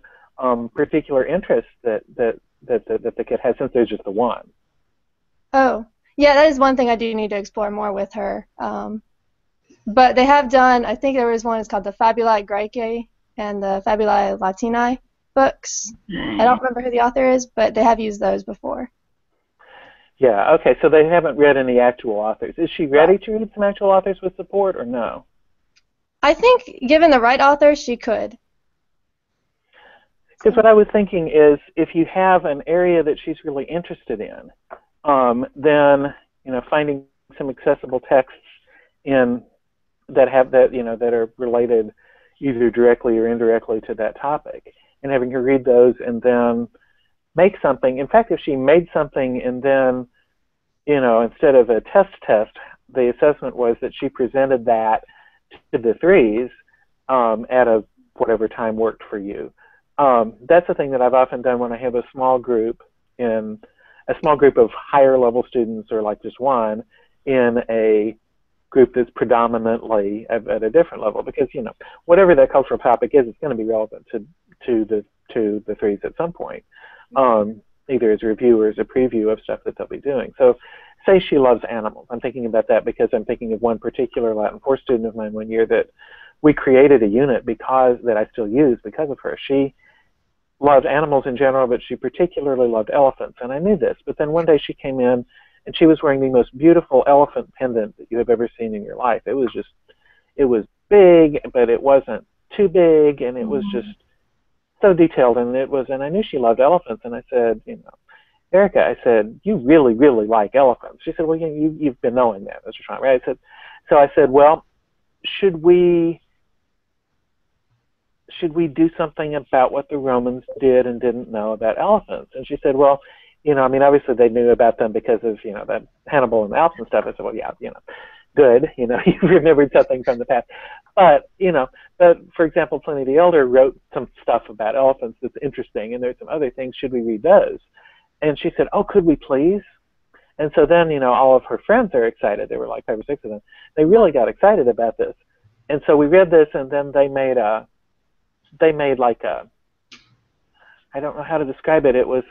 particular interests that the kid has, since there's just the one? Oh, yeah, that is one thing I do need to explore more with her. But they have done, I think there was one, it's called the Fabulae Graecae and the Fabulae Latinae books. I don't remember who the author is, but they have used those before. Yeah, okay, so they haven't read any actual authors. Is she ready to read some actual authors with support, or no? I think, given the right author, she could. Because what I was thinking is, if you have an area that she's really interested in, then, you know, finding some accessible texts that are related either directly or indirectly to that topic, and having her read those and then make something. In fact, if she made something and then, you know, instead of a test, the assessment was that she presented that to the 3s at whatever time worked for you. That's the thing that I've often done when I have a small group of higher level students, or like just one, in a group that's predominantly at a different level, because, you know, whatever that cultural topic is, it's going to be relevant to the 3s at some point, either as a review or as a preview of stuff that they'll be doing. So say she loves animals. I'm thinking about that because I'm thinking of one particular Latin 4 student of mine one year that we created a unit that I still use because of her. She loved animals in general, but she particularly loved elephants, and I knew this. But then one day she came in, and she was wearing the most beautiful elephant pendant that you have ever seen in your life. It was big, but it wasn't too big, and it was just so detailed, and I knew she loved elephants, and I said, you know, Erica, I said, you really, really like elephants. She said, well, you've been knowing that, Mr. Schrein, right? I said, well, should we do something about what the Romans did and didn't know about elephants? And she said, well, I mean, obviously they knew about them because of, that Hannibal and the Alps and stuff. I said, well, yeah, good, you've remembered something from the past. But, but for example, Pliny the Elder wrote some stuff about elephants that's interesting, and there's some other things. Should we read those? And she said, oh, could we please? And so then, all of her friends are excited. There were like 5 or 6 of them. They really got excited about this. And so we read this, and then they made like a, I don't know how to describe it. It was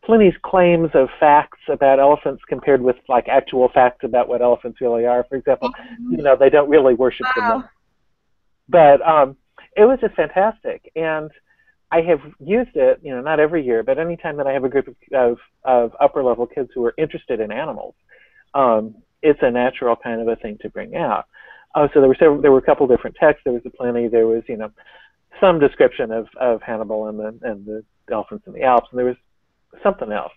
Pliny's claims of facts about elephants compared with like actual facts about what elephants really are. For example, they don't really worship them. But it was just fantastic. And I have used it, not every year, but anytime that I have a group of upper level kids who are interested in animals, it's a natural kind of a thing to bring out. So there were a couple different texts. There was the Pliny, there was, some description of Hannibal and the elephants in the Alps, and there was something else,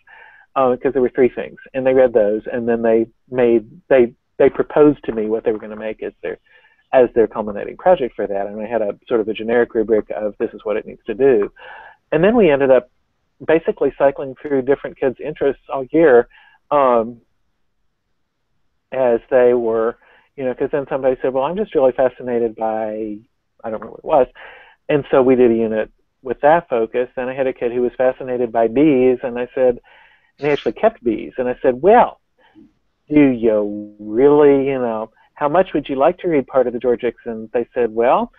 because there were 3 things, and they read those, and then they proposed to me what they were going to make as their culminating project for that, and I had a sort of a generic rubric of this is what it needs to do. And then we ended up basically cycling through different kids' interests all year, as they were, because then somebody said, well, I'm just really fascinated by, I don't remember what it was, and so we did a unit with that focus. And I had a kid who was fascinated by bees, and I said, and he actually kept bees, and I said, well, do you really, how much would you like to read part of the Georgics? And they said, well,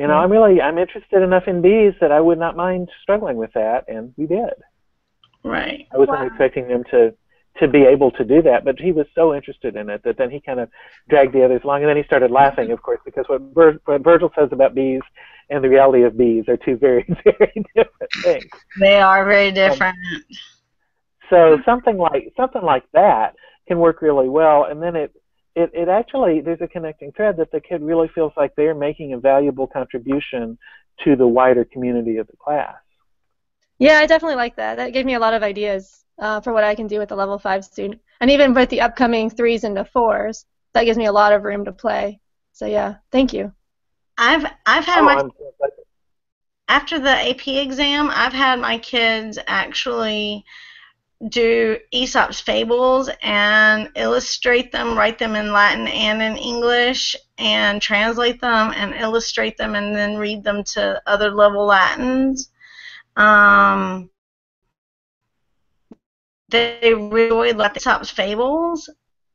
I'm interested enough in bees that I would not mind struggling with that, and we did. Right. I wasn't expecting them to be able to do that, but he was so interested in it that then he kind of dragged the others along, and then he started laughing, of course, because what Virgil says about bees and the reality of bees are 2 very, very different things. They are very different. So something like that can work really well, and then it actually, there's a connecting thread that the kid really feels like they're making a valuable contribution to the wider community of the class. Yeah, I definitely like that. That gave me a lot of ideas for what I can do with the level 5 student. And even with the upcoming 3s into 4s, that gives me a lot of room to play. So yeah, thank you. I've had after the AP exam, I've had my kids actually do Aesop's fables and illustrate them, write them in Latin and in English, and translate them and illustrate them, and then read them to other level Latins. They really like Aesop's fables,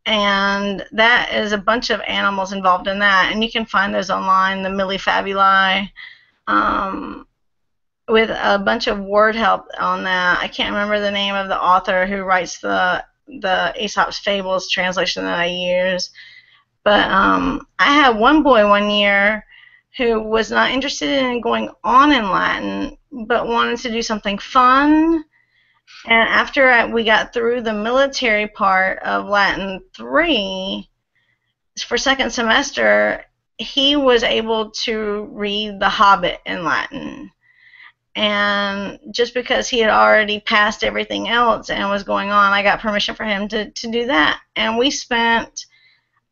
and that is a bunch of animals involved in that, and you can find those online, the Milli Fabuli, with a bunch of word help on that. I can't remember the name of the author who writes the Aesop's Fables translation that I use. But I had one boy one year who was not interested in going on in Latin, but wanted to do something fun. And after we got through the military part of Latin 3, for second semester, he was able to read The Hobbit in Latin. And just because he had already passed everything else and was going on, I got permission for him to do that. And we spent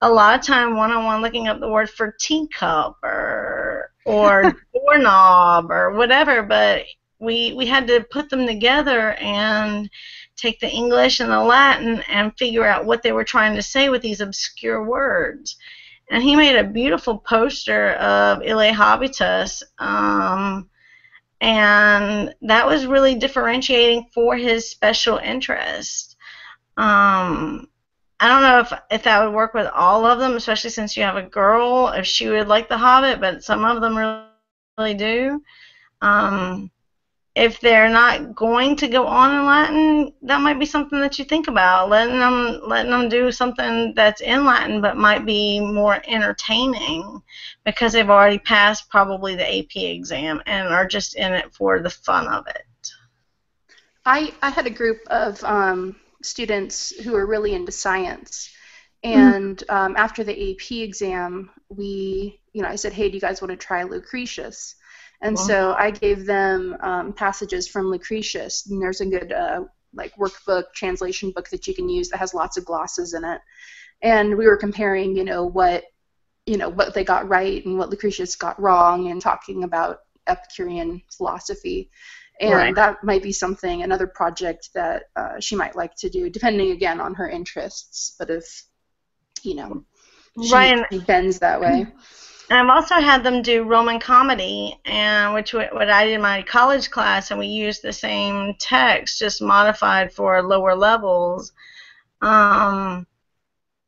a lot of time one-on-one looking up the word for teacup or doorknob or whatever, but we had to put them together and take the English and the Latin and figure out what they were trying to say with these obscure words. And he made a beautiful poster of Ille Habitus, and that was really differentiating for his special interest. I don't know if that would work with all of them, especially since you have a girl, if she would like The Hobbit, but some of them really do. If they're not going to go on in Latin, that might be something that you think about, letting them do something that's in Latin but might be more entertaining because they've already passed probably the AP exam and are just in it for the fun of it. I had a group of students who were really into science, and after the AP exam, I said, hey, do you guys want to try Lucretius? And so I gave them passages from Lucretius, and there's a good like workbook, translation book that you can use that has lots of glosses in it. And we were comparing, what they got right and what Lucretius got wrong, and talking about Epicurean philosophy. And Right. that might be another project that she might like to do, depending, again, on her interests. But if, Right. she bends that way. And I've also had them do Roman comedy, and what I did in my college class, and we used the same text, just modified for lower levels.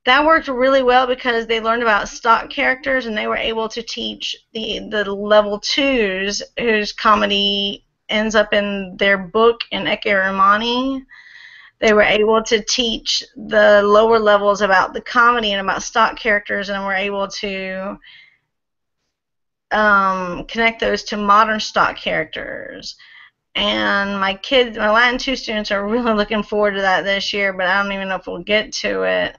That worked really well because they learned about stock characters, and they were able to teach the level 2s whose comedy ends up in their book in Ecce Romani. They were able to teach the lower levels about the comedy and about stock characters, and were able to connect those to modern stock characters. And my Latin 2 students are really looking forward to that this year, but I don't even know if we'll get to it.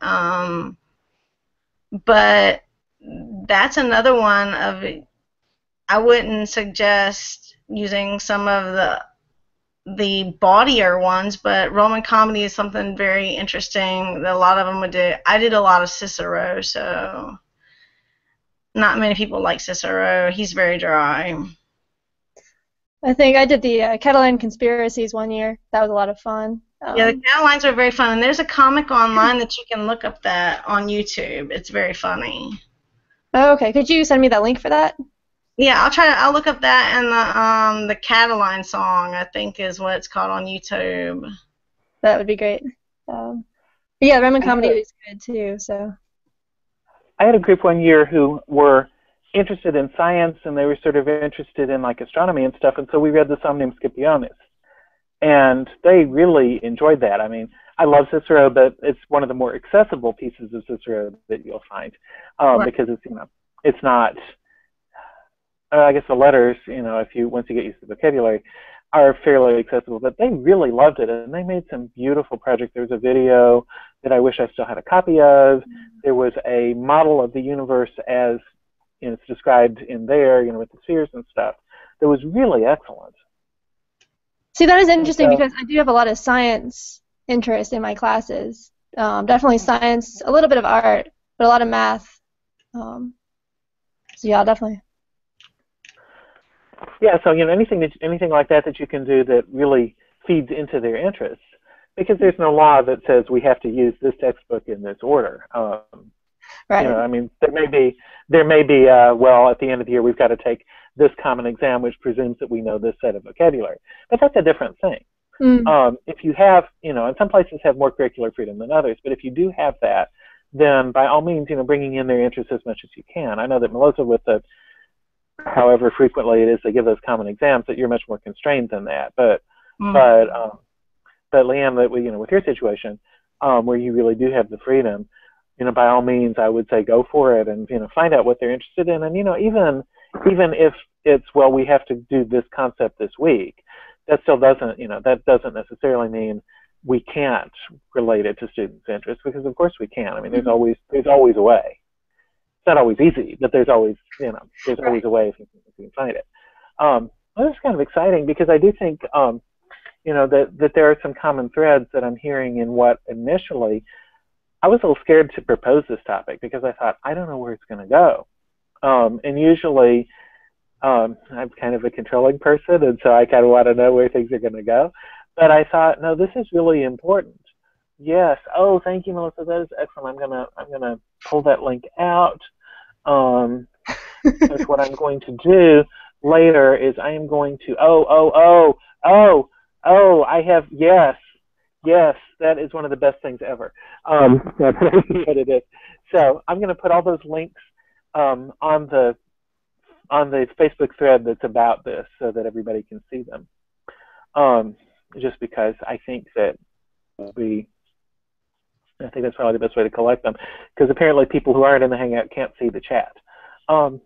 But that's another one of, I wouldn't suggest using some of the bawdier ones, but Roman comedy is something very interesting that a lot of them would do. I did a lot of Cicero, so not many people like Cicero. He's very dry. I think I did the Catalan conspiracies one year. That was a lot of fun. Yeah, the Catalans are very fun, and there's a comic online that you can look up that on YouTube. It's very funny. Oh, okay. Could you send me that link for that? Yeah, I'll look up that, and the Catalan song, I think, is what it's called on YouTube. That would be great. Yeah, Roman comedy is good too. So I had a group one year who were interested in science, and they were sort of interested in like astronomy and stuff, and so we read the Somnium Scipionis, and they really enjoyed that. I mean, I love Cicero, but it's one of the more accessible pieces of Cicero that you'll find, Right. because it's not. I guess the letters, once you get used to the vocabulary, are fairly accessible. But they really loved it, and they made some beautiful projects. There was a video that I wish I still had a copy of. There was a model of the universe as it's described in there, with the spheres and stuff. That was really excellent. see, that is interesting because I do have a lot of science interest in my classes. Definitely science, a little bit of art, but a lot of math. So yeah, definitely. Yeah, so anything like that you can do that really feeds into their interests, because there's no law that says we have to use this textbook in this order. Right. I mean, there may be well, at the end of the year we've got to take this common exam, which presumes that we know this set of vocabulary, but that's a different thing. If you have, and some places have more curricular freedom than others, but if you do have that, then by all means, bringing in their interests as much as you can. I know that Melissa, with however frequently it is they give those common exams, that you're much more constrained than that. But Leanne, that with your situation, where you really do have the freedom, by all means, I would say go for it, and find out what they're interested in, and even if it's, well, we have to do this concept this week, that still doesn't that doesn't necessarily mean we can't relate it to students' interests, because of course we can. I mean, there's always a way. It's not always easy, but there's always there's always a way if you can find it. Well, it's kind of exciting, because I do think that there are some common threads that I'm hearing in what initially I was a little scared to propose this topic, because I thought, I don't know where it's going to go. And usually I'm kind of a controlling person, and so I kind of want to know where things are going to go. But I thought, no, this is really important. Yes. Oh, thank you, Melissa. That is excellent. I'm gonna pull that link out. Because what I'm going to do later is I am going to I have yes, that is one of the best things ever. That's what it is. So I'm going to put all those links on the Facebook thread that's about this, so that everybody can see them. Just because I think that I think that's probably the best way to collect them, because apparently people who aren't in the Hangout can't see the chat. But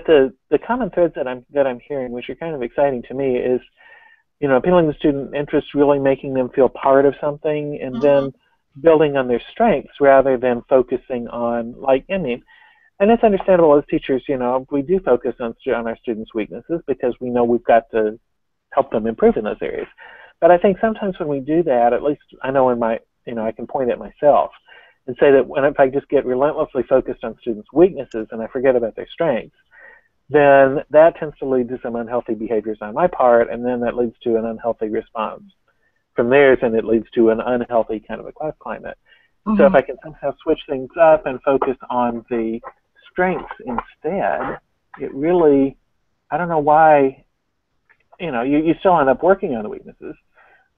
the common threads that I'm hearing, which are kind of exciting to me, is appealing to student interest, really making them feel part of something, and then building on their strengths rather than focusing on, and it's understandable as teachers, we do focus on our students' weaknesses, because we know we've got to help them improve in those areas. But I think sometimes when we do that, at least I know in my, I can point at myself and say that if I just get relentlessly focused on students' weaknesses and I forget about their strengths, then that tends to lead to some unhealthy behaviors on my part, and then that leads to an unhealthy response from theirs, and it leads to an unhealthy kind of a class climate. So if I can somehow switch things up and focus on the strengths instead, it really, I don't know why, you still end up working on the weaknesses,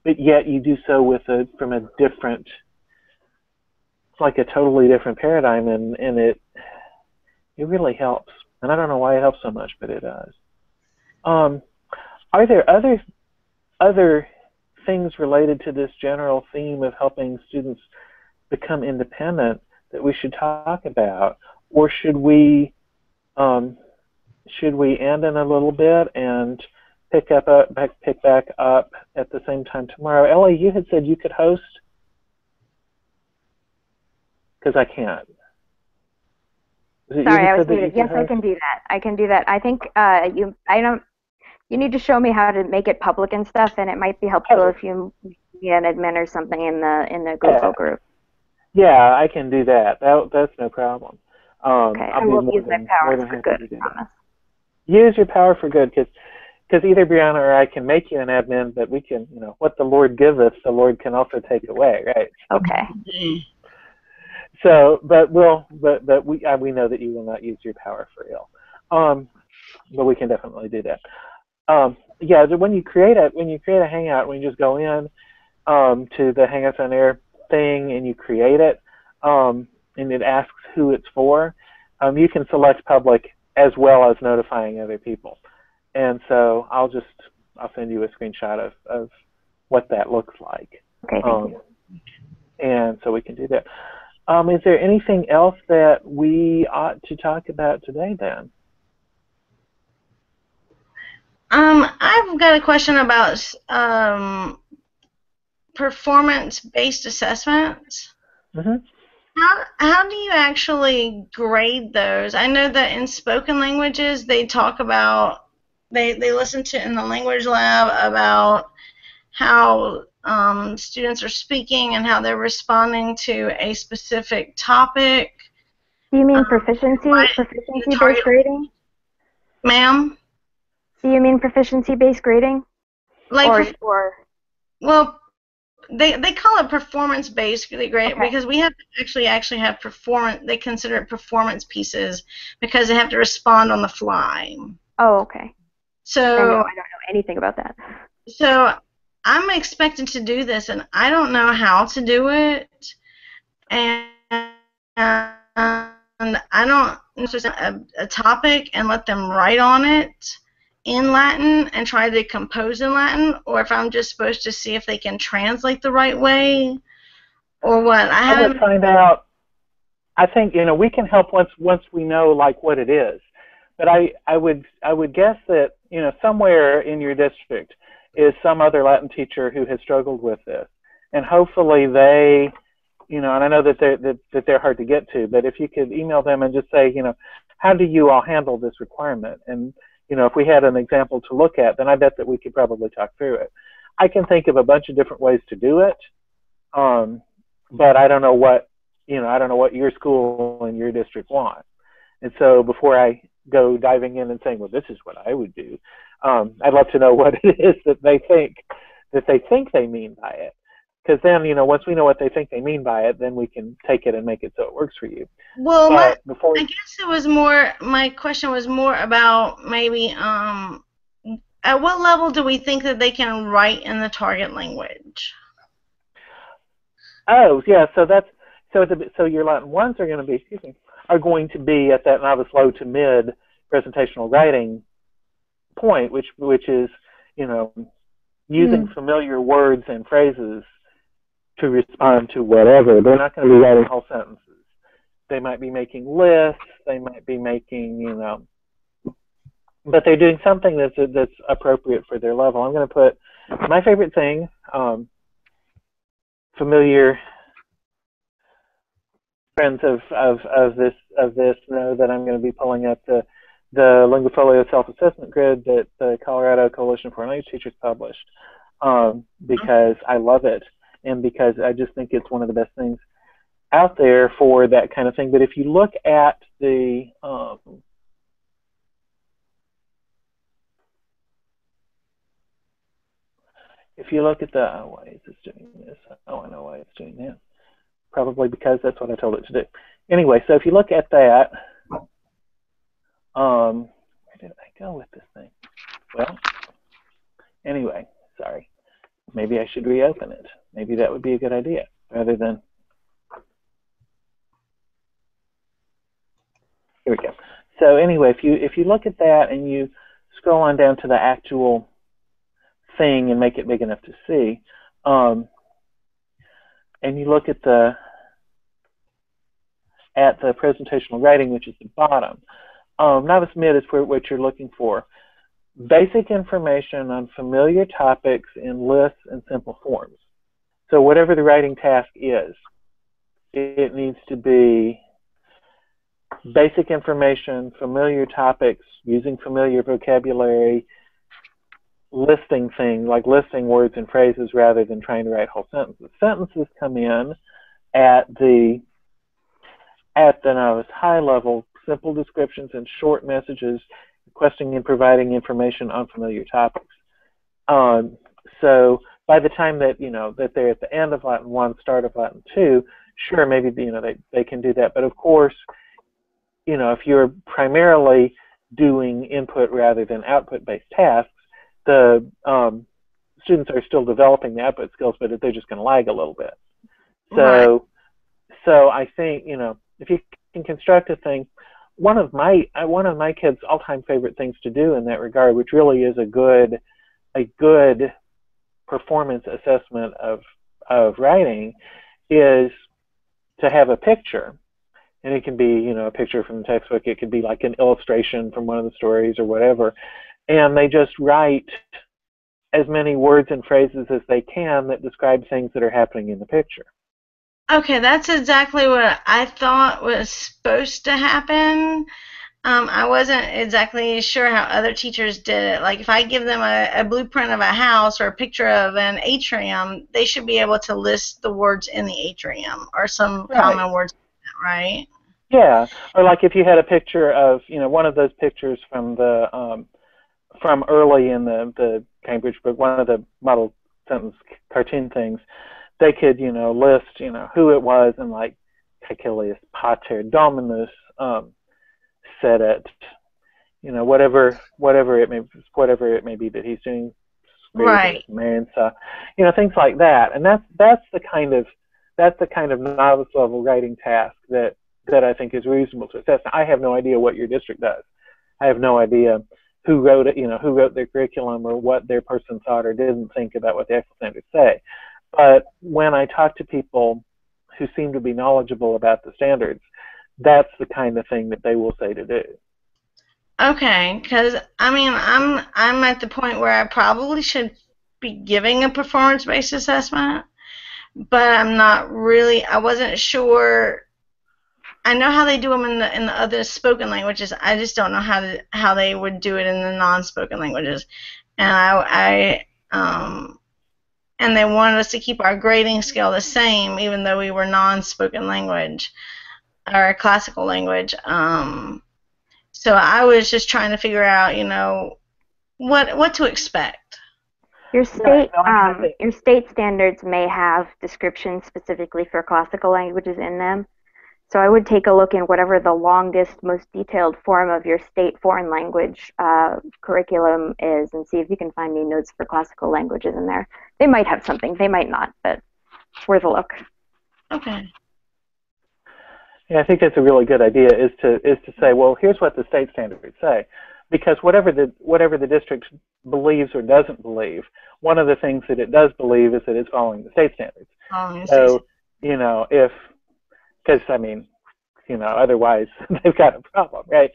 but yet you do so from a different, it's like a totally different paradigm, and it really helps. And I don't know why it helps so much, but it does. Are there other things related to this general theme of helping students become independent that we should talk about, or should we end in a little bit and pick back up at the same time tomorrow? Ellie, you had said you could host, because I can't. Sorry, I was muted. Yes, I can do that. I can do that. I think you need to show me how to make it public and stuff, and it might be helpful if you be an admin or something in the Google group. Yeah, I can do that. That's no problem. Okay, I will use my powers for good, I promise. Use your power for good, because either Brianna or I can make you an admin, but we can, what the Lord giveth, the Lord can also take away, right? Okay. So, but we know that you will not use your power for ill. But we can definitely do that. Yeah, when you create a Hangout, when you just go in to the Hangouts on Air thing and you create it, and it asks who it's for, you can select public as well as notifying other people. And so I'll send you a screenshot of what that looks like. Okay, thank you. And so we can do that. Is there anything else that we ought to talk about today, then? I've got a question about performance-based assessments. Mm-hmm. How do you actually grade those? I know that in spoken languages they talk about, they listen to in the language lab about how students are speaking and how they're responding to a specific topic. Do you mean proficiency-based grading? Ma'am? Do you mean proficiency-based grading? Well, they call it performance-based grading because we have to actually have performance. They consider it performance pieces because they have to respond on the fly. Oh, okay. So I don't know anything about that. So I'm expected to do this, and I don't know how to do it, and I don't know a topic and let them write on it in Latin and try to compose in Latin, or if I'm just supposed to see if they can translate the right way, or what. I would find out. I think we can help once we know what it is, but I would guess that somewhere in your district is some other Latin teacher who has struggled with this, and hopefully they, and I know that they're hard to get to, but if you could email them and just say, how do you all handle this requirement? And if we had an example to look at, then I bet that we could probably talk through it. I can think of a bunch of different ways to do it, but I don't know what your school and your district want. And so before I go diving in and saying, well, this is what I would do, I'd love to know what it is that they think they mean by it. Because then, once we know what they think they mean by it, then we can take it and make it so it works for you. Well, I guess it was more, my question was more about maybe at what level do we think that they can write in the target language? Oh, yeah, so your Latin 1s are going to be at that novice low to mid presentational writing point, which is, using familiar words and phrases to respond to whatever. They're not going to be writing whole sentences. They might be making lists. They might be making, but they're doing something that's appropriate for their level. I'm going to put my favorite thing, familiar friends of this know that I'm going to be pulling up the LinguaFolio self-assessment grid that the Colorado Coalition for Language Teachers published. because I love it and because I just think it's one of the best things out there for that kind of thing. But if you look at the why is this doing this? Oh, I know why it's doing that. Probably because that's what I told it to do. Anyway, so if you look at that, where did I go with this thing? Well, anyway, sorry. Maybe I should reopen it. Maybe that would be a good idea rather than. Here we go. So anyway, if you look at that and you scroll on down to the actual thing and make it big enough to see, and you look at the presentational writing, which is the bottom, novice mid is what you're looking for. Basic information on familiar topics in lists and simple forms. So whatever the writing task is, it needs to be basic information, familiar topics, using familiar vocabulary, listing things, like listing words and phrases rather than trying to write whole sentences. Sentences come in at the novice high level, simple descriptions and short messages, requesting and providing information on familiar topics. So by the time that that they're at the end of Latin 1, start of Latin 2, sure, maybe they can do that. But of course, if you're primarily doing input rather than output-based tasks, the students are still developing the output skills, but they're just going to lag a little bit. So, so I think if you can construct a thing, one of my kids' all-time favorite things to do in that regard, which really is a good performance assessment of writing, is to have a picture. And it can be, a picture from the textbook. It could be like an illustration from one of the stories or whatever. And they just write as many words and phrases as they can that describe things that are happening in the picture. Okay, that's exactly what I thought was supposed to happen. I wasn't exactly sure how other teachers did it. Like if I give them a blueprint of a house or a picture of an atrium, they should be able to list the words in the atrium or some common words, right? Yeah, or like if you had a picture of, one of those pictures from the from early in the Cambridge book, one of the model sentence cartoon things, they could, list, who it was and like Caecilius Pater Dominus said it, whatever it may be that he's doing, right? So, things like that, and that's the kind of novice level writing task that I think is reasonable to assess. Now, I have no idea what your district does. I have no idea who wrote it, who wrote their curriculum or what their person thought or didn't think about what the actual standards say. But when I talk to people who seem to be knowledgeable about the standards, that's the kind of thing that they will say to do. Okay, because I'm at the point where I probably should be giving a performance-based assessment, but I'm not really. I wasn't sure. I know how they do them in the other spoken languages. I just don't know how they would do it in the non-spoken languages, and and they wanted us to keep our grading scale the same, even though we were non-spoken language or classical language. So I was just trying to figure out, what to expect. Your state standards may have descriptions specifically for classical languages in them. So I would take a look in whatever the longest, most detailed form of your state foreign language curriculum is and see if you can find any notes for classical languages in there. They might have something, they might not, but it's worth a look. Okay. Yeah, I think that's a really good idea is to say, well, here's what the state standards say. Because whatever the district believes or doesn't believe, one of the things that it does believe is that it's following the state standards. So, otherwise they've got a problem, right?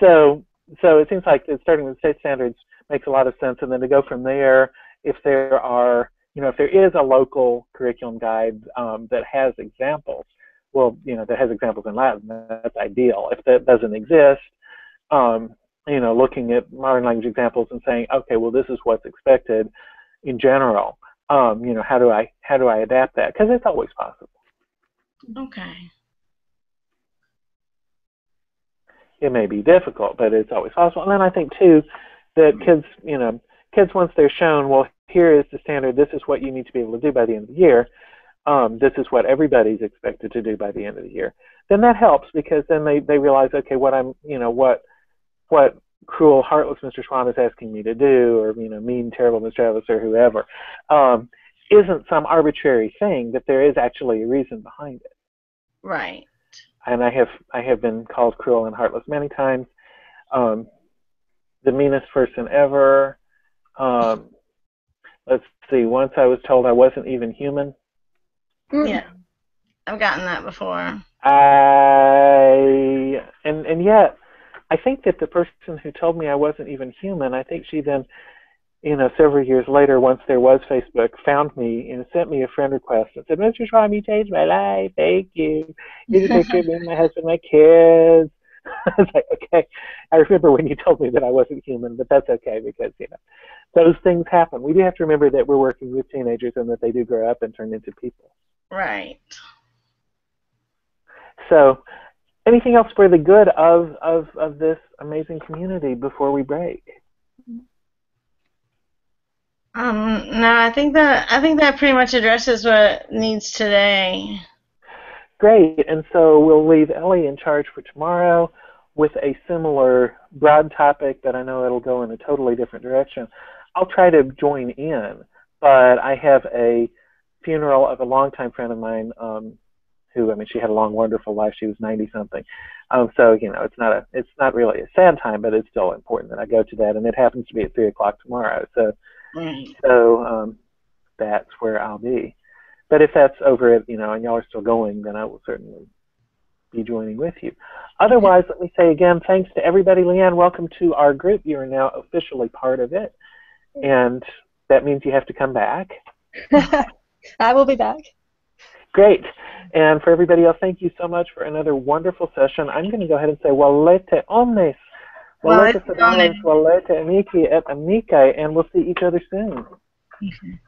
So it seems like starting with state standards makes a lot of sense, and then to go from there, if there is a local curriculum guide that has examples, that has examples in Latin, that's ideal. If that doesn't exist, looking at modern language examples and saying, okay, well, this is what's expected, in general. You know, how do I adapt that? Because it's always possible. Okay. It may be difficult, but it's always possible. And then I think too that kids, you know, kids once they're shown, well, here is the standard. This is what you need to be able to do by the end of the year. This is what everybody's expected to do by the end of the year. Then that helps, because then they realize, okay, what I'm, you know, what cruel, heartless Mr. Schwab is asking me to do, or, you know, mean, terrible Mr. Travis or whoever, isn't some arbitrary thing, that there is actually a reason behind it. Right. And I have been called cruel and heartless many times. The meanest person ever. Let's see. Once I was told I wasn't even human. Yeah, I've gotten that before. And yet, I think that the person who told me I wasn't even human, I think she then, you know, several years later, once there was Facebook, found me and sent me a friend request and said, Mr. Schwab, you changed my life. Thank you. Here's a picture of me and my husband, my kids. I was like, okay. I remember when you told me that I wasn't human, but that's okay, because, you know, those things happen. We do have to remember that we're working with teenagers and that they do grow up and turn into people. Right. So, anything else for the good of this amazing community before we break? No, I think that pretty much addresses what needs today. Great, and so we'll leave Ellie in charge for tomorrow with a similar broad topic, but I know it'll go in a totally different direction. I'll try to join in, but I have a funeral of a longtime friend of mine who, I mean, she had a long, wonderful life. She was 90-something. So, you know, it's not really a sad time, but it's still important that I go to that, and it happens to be at 3 o'clock tomorrow. So, that's where I'll be. But if that's over it, you know, and y'all are still going, then I will certainly be joining with you. Otherwise, let me say again, thanks to everybody. Leanne, welcome to our group. You are now officially part of it, and that means you have to come back. I will be back. Great. And for everybody else, thank you so much for another wonderful session. I'm going to go ahead and say, Valete omnes, Valete sedanes, Valete amici et amicae, and we'll see each other soon. Okay.